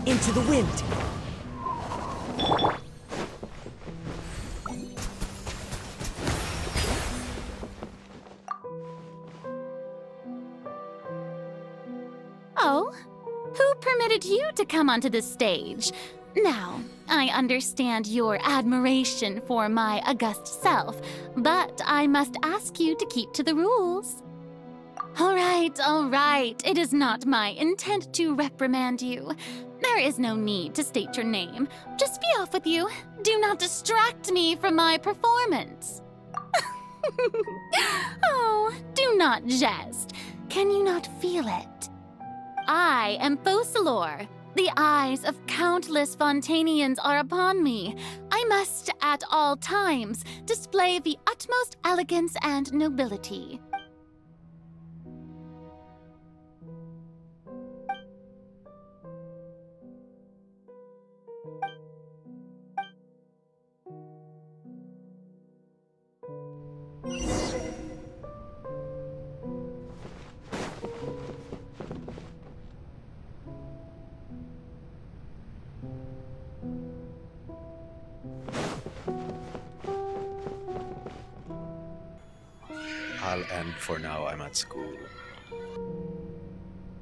Into the wind! Oh? Who permitted you to come onto the stage? Now, I understand your admiration for my august self, but I must ask you to keep to the rules. All right. It is not my intent to reprimand you. There is no need to state your name. Just be off with you. Do not distract me from my performance. Oh, do not jest. Can you not feel it? I am Focalor. The eyes of countless Fontanians are upon me. I must, at all times, display the utmost elegance and nobility. I'll end for now. I'm at school.